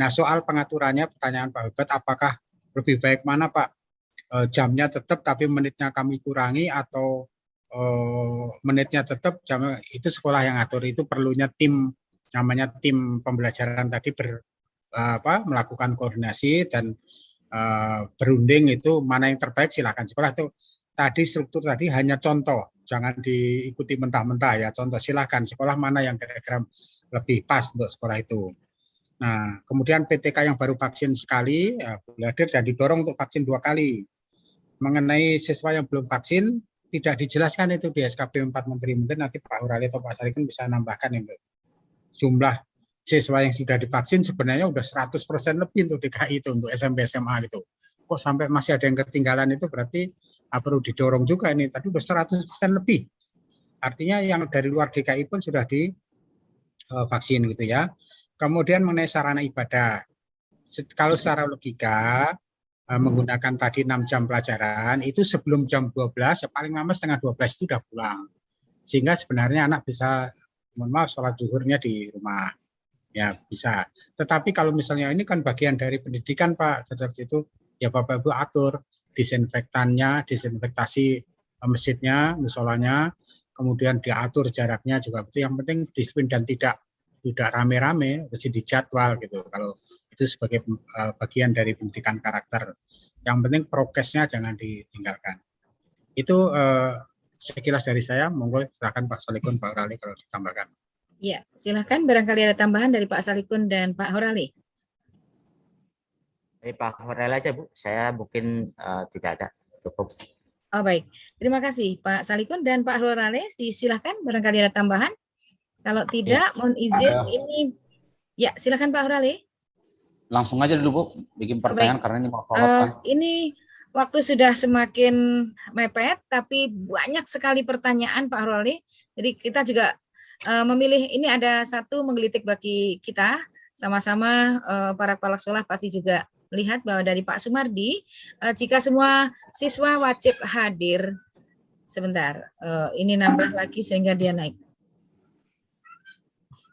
Nah soal pengaturannya pertanyaan Pak Hebat, apakah lebih baik mana Pak? Jamnya tetap tapi menitnya kami kurangi atau menitnya tetap jamnya itu sekolah yang atur. Itu perlunya tim namanya tim pembelajaran tadi melakukan koordinasi dan berunding itu mana yang terbaik silakan sekolah itu. Tadi struktur tadi hanya contoh, jangan diikuti mentah-mentah ya, contoh silakan sekolah mana yang kira-kira lebih pas untuk sekolah itu. Nah kemudian PTK yang baru vaksin sekali ya, boleh hadir dan didorong untuk vaksin 2 kali. Mengenai siswa yang belum vaksin tidak dijelaskan itu di SKP 4 Menteri. Mungkin nanti Pak Hurali atau Pak Salikun bisa nambahkan itu. Jumlah siswa yang sudah divaksin sebenarnya udah 100% lebih untuk DKI itu untuk SMP SMA gitu. Kok sampai masih ada yang ketinggalan itu berarti perlu didorong juga ini. Tadi udah 100% lebih. Artinya yang dari luar DKI pun sudah divaksin gitu ya. Kemudian mengenai sarana ibadah. Kalau secara logika menggunakan tadi 6 jam pelajaran, itu sebelum jam 12, ya paling lama setengah 12 itu sudah pulang. Sehingga sebenarnya anak bisa, mohon maaf, sholat zuhurnya di rumah. Ya bisa. Tetapi kalau misalnya ini kan bagian dari pendidikan Pak, tetap itu ya Bapak Ibu atur disinfektannya, disinfektasi masjidnya, musolanya, kemudian diatur jaraknya juga. Itu yang penting disiplin dan tidak rame-rame, mesti dijadwal gitu. Kalau itu sebagai bagian dari pendidikan karakter. Yang penting prokesnya jangan ditinggalkan. Itu sekilas dari saya. Monggo silakan Pak Salikun, Pak Hurali kalau ditambahkan.
Ya, silakan barangkali ada tambahan dari Pak Salikun dan Pak Hurali.
Dari Pak Hurali aja Bu, saya mungkin tidak ada, cukup.
Oh baik, terima kasih Pak Salikun dan Pak Hurali. Silakan barangkali ada tambahan. Kalau tidak, mohon izin ini. Ya, silakan Pak Hurali.
Langsung aja dulu Bu, bikin pertanyaan karena ini mau follow up kan.
Ini waktu sudah semakin mepet, tapi banyak sekali pertanyaan Pak Hurali. Jadi kita juga memilih, ini ada satu menggelitik bagi kita, sama-sama para kepala sekolah pasti juga melihat bahwa dari Pak Sumardi, jika semua siswa wajib hadir, sebentar, ini nambah lagi sehingga dia naik.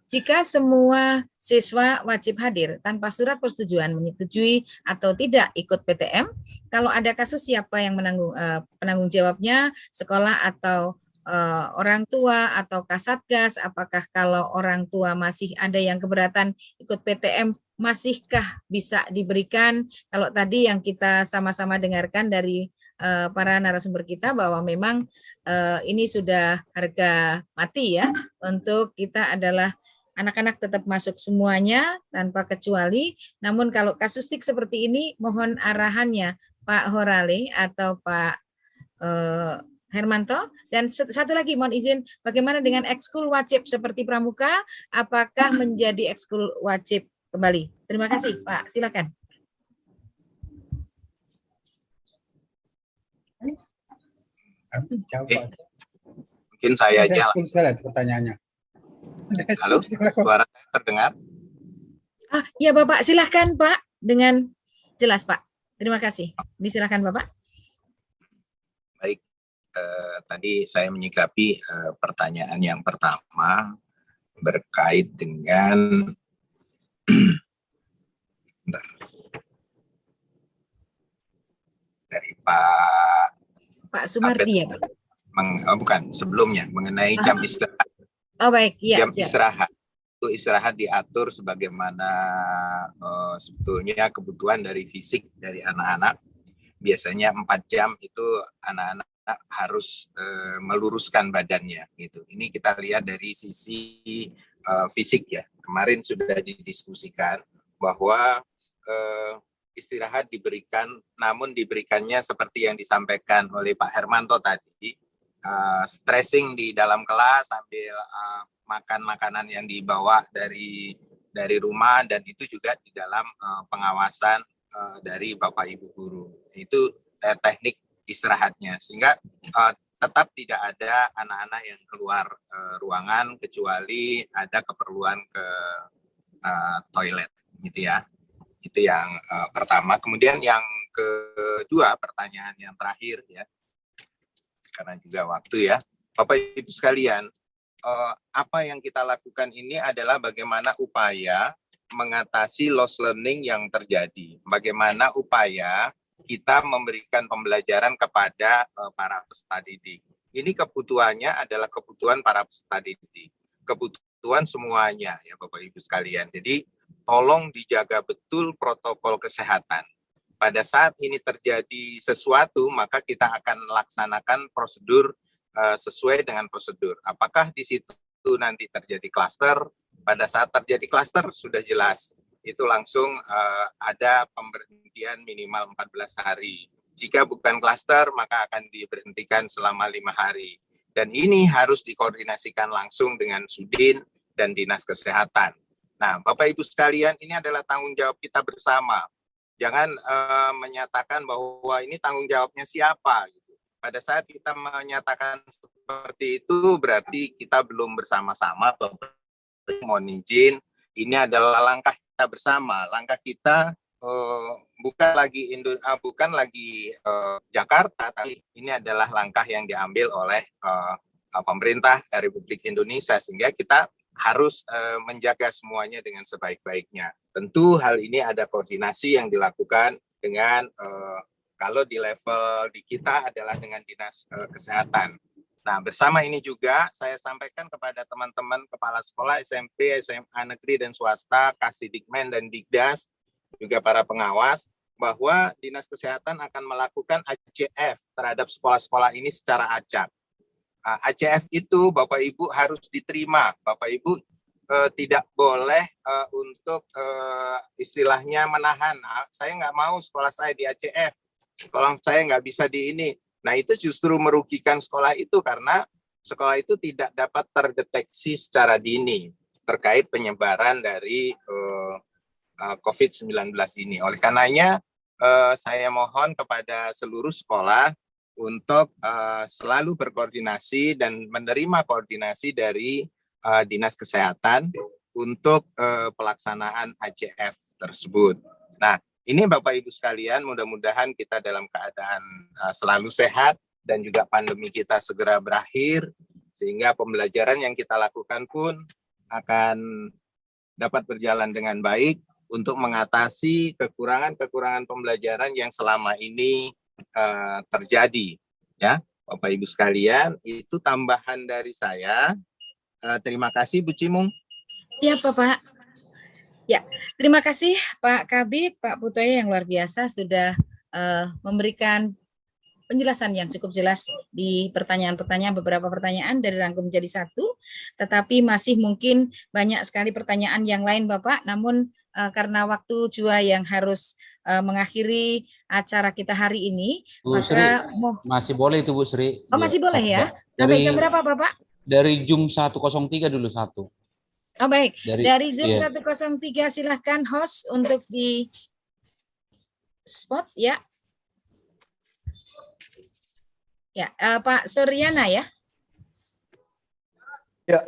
Jika semua siswa wajib hadir tanpa surat persetujuan menyetujui atau tidak ikut PTM, kalau ada kasus siapa yang penanggung jawabnya, sekolah atau orang tua atau Kasatgas? Apakah kalau orang tua masih ada yang keberatan ikut PTM, masihkah bisa diberikan? Kalau tadi yang kita sama-sama dengarkan dari para narasumber kita bahwa memang ini sudah harga mati ya, untuk kita adalah anak-anak tetap masuk semuanya tanpa kecuali. Namun kalau kasustik seperti ini, mohon arahannya Pak Horale atau Pak Hermanto. Dan satu lagi, mohon izin, bagaimana dengan ekskul wajib seperti pramuka? Apakah menjadi ekskul wajib kembali? Terima kasih, Pak. Silakan.
Mungkin saya aja.
Pertanyaannya.
Halo, suara saya terdengar?
Ya Bapak, silahkan Pak, dengan jelas Pak. Terima kasih. Disilakan Bapak.
Baik, tadi saya menyikapi pertanyaan yang pertama berkait dengan dari
Pak Sumardi ya Pak?
Bukan, sebelumnya mengenai jam istirahat.
Oh baik, ya.
Jam istirahat itu istirahat diatur sebagaimana sebetulnya kebutuhan dari fisik dari anak-anak. Biasanya 4 jam itu anak-anak harus meluruskan badannya gitu. Ini kita lihat dari sisi fisik ya. Kemarin sudah didiskusikan bahwa istirahat diberikan, namun diberikannya seperti yang disampaikan oleh Pak Hermanto tadi. Stressing di dalam kelas sambil makan makanan yang dibawa dari rumah, dan itu juga di dalam pengawasan dari Bapak Ibu guru. Itu teknik istirahatnya, sehingga tetap tidak ada anak-anak yang keluar ruangan kecuali ada keperluan ke toilet gitu ya. Itu yang pertama. Kemudian yang kedua, pertanyaan yang terakhir ya, karena juga waktu ya, Bapak Ibu sekalian, apa yang kita lakukan ini adalah bagaimana upaya mengatasi loss learning yang terjadi, bagaimana upaya kita memberikan pembelajaran kepada para peserta didik. Ini kebutuhannya adalah kebutuhan para peserta didik, kebutuhan semuanya ya Bapak Ibu sekalian. Jadi tolong dijaga betul protokol kesehatan. Pada saat ini terjadi sesuatu, maka kita akan melaksanakan prosedur sesuai dengan prosedur. Apakah di situ nanti terjadi klaster? Pada saat terjadi klaster sudah jelas, itu langsung ada pemberhentian minimal 14 hari. Jika bukan klaster, maka akan diberhentikan selama 5 hari. Dan ini harus dikoordinasikan langsung dengan Sudin dan Dinas Kesehatan. Nah, Bapak Ibu sekalian, ini adalah tanggung jawab kita bersama. Jangan menyatakan bahwa ini tanggung jawabnya siapa. Gitu. Pada saat kita menyatakan seperti itu, berarti kita belum bersama-sama. Mohon izin, ini adalah langkah kita bersama. Langkah kita bukan lagi Jakarta, tapi ini adalah langkah yang diambil oleh pemerintah Republik Indonesia, sehingga kita harus menjaga semuanya dengan sebaik-baiknya. Tentu hal ini ada koordinasi yang dilakukan dengan kalau di level di kita adalah dengan Dinas Kesehatan. Nah, bersama ini juga saya sampaikan kepada teman-teman kepala sekolah SMP, SMA negeri dan swasta, Kasdikmen dan Dikdas, juga para pengawas, bahwa Dinas Kesehatan akan melakukan ACF terhadap sekolah-sekolah ini secara acak. ACF itu Bapak Ibu harus diterima. Bapak Ibu tidak boleh untuk istilahnya menahan. Saya nggak mau sekolah saya di ACF, sekolah saya nggak bisa di ini. Nah, itu justru merugikan sekolah itu karena sekolah itu tidak dapat terdeteksi secara dini terkait penyebaran dari COVID-19 ini. Oleh karenanya, saya mohon kepada seluruh sekolah untuk selalu berkoordinasi dan menerima koordinasi dari Dinas Kesehatan untuk pelaksanaan ACF tersebut. Nah, Ini Bapak Ibu sekalian, mudah-mudahan kita dalam keadaan selalu sehat dan juga pandemi kita segera berakhir, sehingga pembelajaran yang kita lakukan pun akan dapat berjalan dengan baik untuk mengatasi kekurangan-kekurangan pembelajaran yang selama ini terjadi. Ya, Bapak Ibu sekalian, itu tambahan dari saya. Terima kasih Bu Cimung.
Siap Bapak. Ya, terima kasih Pak Kabid, Pak Putoyo yang luar biasa sudah memberikan penjelasan yang cukup jelas di pertanyaan-pertanyaan, beberapa pertanyaan dari rangkum menjadi satu, tetapi masih mungkin banyak sekali pertanyaan yang lain Bapak, namun karena waktu juga yang harus mengakhiri acara kita hari ini,
Bu Sri, masih boleh itu Bu Sri.
Oh masih boleh ya? Sampai jam berapa Bapak?
Dari Zoom 103 dulu satu.
Oh baik, dari Zoom 103 silahkan host untuk di spot ya. Ya, Pak Suryana ya.
Ya.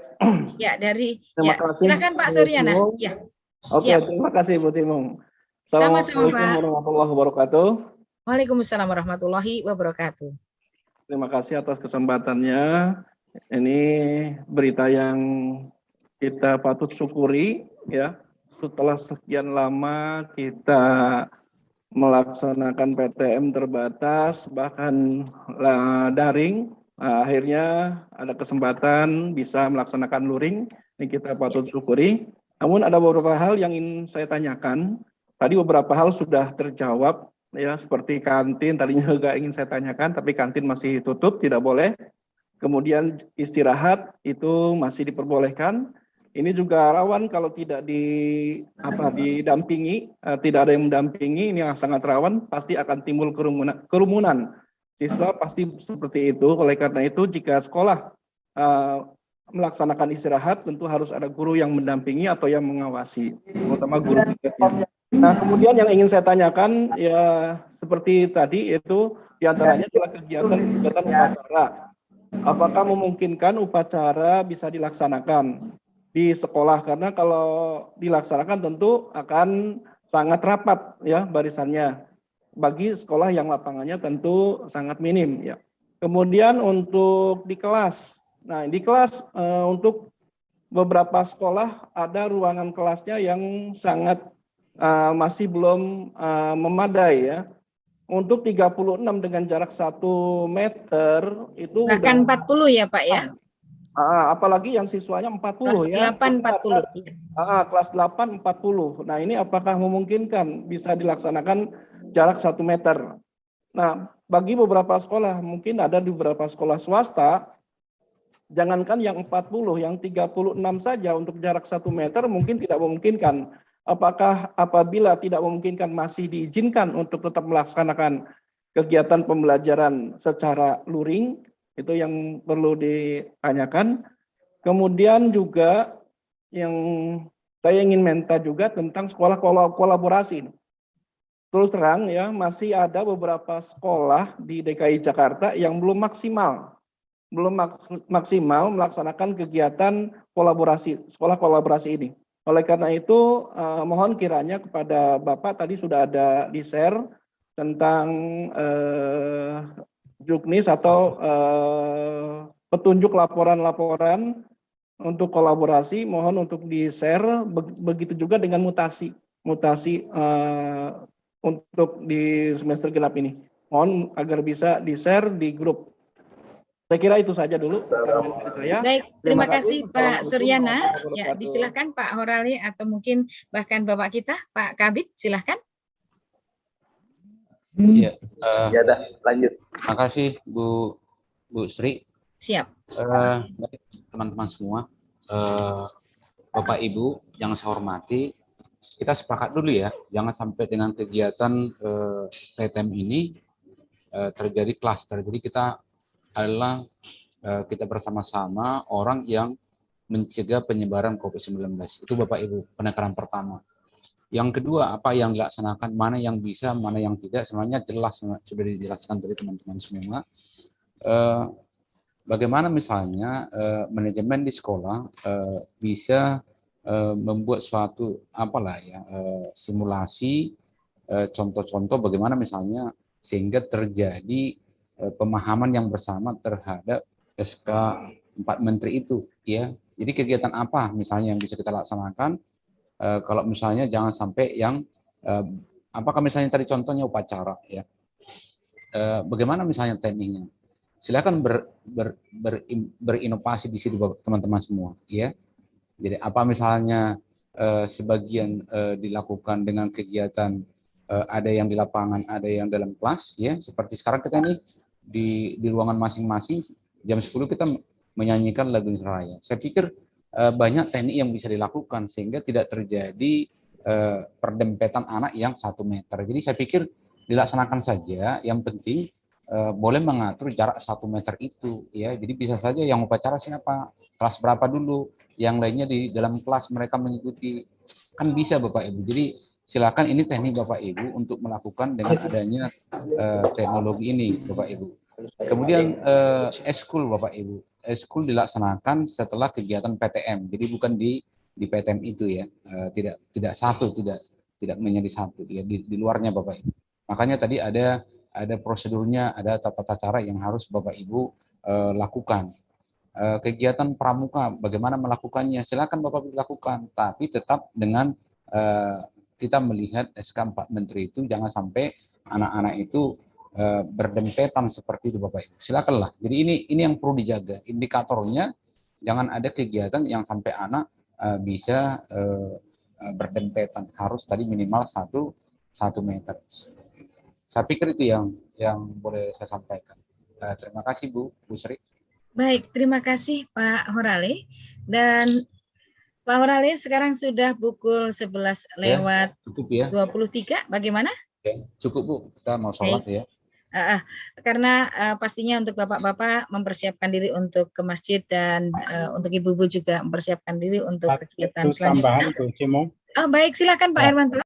Ya, dari
terima kasih.
Silakan Pak Suryana. Ya.
Oke, terima kasih Bu Timung. Assalamualaikum warahmatullahi wabarakatuh.
Waalaikumsalam warahmatullahi wabarakatuh.
Terima kasih atas kesempatannya. Ini berita yang kita patut syukuri ya. Setelah sekian lama kita melaksanakan PTM terbatas bahkan daring, akhirnya ada kesempatan bisa melaksanakan luring. Ini kita patut syukuri. Namun ada beberapa hal yang ingin saya tanyakan. Tadi beberapa hal sudah terjawab ya, seperti kantin tadinya juga ingin saya tanyakan, tapi kantin masih tutup, tidak boleh. Kemudian istirahat itu masih diperbolehkan. Ini juga rawan kalau tidak didampingi, tidak ada yang mendampingi, ini sangat rawan, pasti akan timbul kerumunan. Siswa pasti seperti itu. Oleh karena itu, jika sekolah melaksanakan istirahat, tentu harus ada guru yang mendampingi atau yang mengawasi, terutama guru tiketnya. Nah, kemudian yang ingin saya tanyakan, ya seperti tadi, itu diantaranya adalah kegiatan upacara. Apakah memungkinkan upacara bisa dilaksanakan di sekolah? Karena kalau dilaksanakan tentu akan sangat rapat ya barisannya. Bagi sekolah yang lapangannya tentu sangat minim ya. Kemudian untuk di kelas, nah di kelas untuk beberapa sekolah ada ruangan kelasnya yang sangat masih belum memadai ya. Untuk 36 dengan jarak 1 meter itu
bahkan 40 ya Pak ya.
Apalagi yang siswanya 40
kelas
ya.
8 40.
Kelas 8 40. Nah, ini apakah memungkinkan bisa dilaksanakan jarak 1 meter? Nah, bagi beberapa sekolah, mungkin ada di beberapa sekolah swasta, jangankan yang 40, yang 36 saja untuk jarak 1 meter mungkin tidak memungkinkan. Apakah apabila tidak memungkinkan masih diizinkan untuk tetap melaksanakan kegiatan pembelajaran secara luring? Itu yang perlu ditanyakan. Kemudian juga yang saya ingin minta juga tentang sekolah kolaborasi. Terus terang ya, masih ada beberapa sekolah di DKI Jakarta yang belum maksimal melaksanakan kegiatan kolaborasi, sekolah kolaborasi ini. Oleh karena itu, mohon kiranya kepada Bapak, tadi sudah ada di-share tentang juknis atau petunjuk laporan-laporan untuk kolaborasi, mohon untuk di-share, begitu juga dengan mutasi untuk di semester genap ini. Mohon agar bisa di-share di grup. Saya kira itu saja dulu.
Baik, terima kasih Pak Suryana. Ya, disilakan Pak Horali atau mungkin bahkan Bapak kita, Pak Kabid, silakan.
Ya,
lanjut.
Terima kasih Bu Sri.
Siap.
Teman-teman semua, Bapak Ibu yang saya hormati, kita sepakat dulu ya, jangan sampai dengan kegiatan PTM ini terjadi klaster. Jadi kita adalah kita bersama-sama orang yang mencegah penyebaran COVID-19. Itu Bapak Ibu, penekanan pertama. Yang kedua, apa yang dilaksanakan, mana yang bisa, mana yang tidak, semuanya jelas, sudah dijelaskan dari teman-teman semua. Bagaimana misalnya manajemen di sekolah bisa membuat suatu simulasi contoh-contoh bagaimana misalnya sehingga terjadi pemahaman yang bersama terhadap SK 4 Menteri itu, ya. Jadi kegiatan apa misalnya yang bisa kita laksanakan? Kalau misalnya jangan sampai yang apakah misalnya tadi contohnya upacara, ya. Bagaimana misalnya tekniknya? Silakan berinovasi di situ teman-teman semua, ya. Jadi apa misalnya sebagian dilakukan dengan kegiatan ada yang di lapangan, ada yang dalam kelas, ya. Seperti sekarang kita ini di ruangan masing-masing jam 10 kita menyanyikan lagu Indonesia Raya. Saya pikir banyak teknik yang bisa dilakukan sehingga tidak terjadi perdempetan anak yang 1 meter. Jadi saya pikir dilaksanakan saja, yang penting boleh mengatur jarak 1 meter itu, ya. Jadi bisa saja yang upacara siapa, kelas berapa dulu, yang lainnya di dalam kelas mereka mengikuti, kan bisa Bapak Ibu. Jadi silakan, ini teknik Bapak Ibu untuk melakukan dengan adanya teknologi ini Bapak Ibu. Kemudian eskul Bapak Ibu, eskul dilaksanakan setelah kegiatan PTM, jadi bukan di PTM itu, ya. Tidak satu, tidak menjadi satu, ya, di luarnya Bapak Ibu. Makanya tadi ada prosedurnya, ada tata cara yang harus Bapak Ibu lakukan. Kegiatan pramuka bagaimana melakukannya, silakan Bapak Ibu lakukan, tapi tetap dengan kita melihat SK 4 Menteri itu jangan sampai anak-anak itu berdempetan seperti itu Bapak Ibu. Silakanlah. Jadi ini yang perlu dijaga. Indikatornya jangan ada kegiatan yang sampai anak bisa berdempetan. Harus tadi minimal 1 meter. Saya pikir itu yang boleh saya sampaikan. Terima kasih Bu Sri.
Baik, terima kasih Pak Horale. Dan Pak Horale, sekarang sudah pukul 11 lewat
ya, cukup ya.
23, bagaimana?
Ya, cukup Bu, kita mau sholat. Baik. Ya.
Karena pastinya untuk bapak-bapak mempersiapkan diri untuk ke masjid dan untuk ibu-ibu juga mempersiapkan diri untuk kegiatan selanjutnya.
Tambahan, Bu Cimo.
Baik, silakan Pak Hermanto.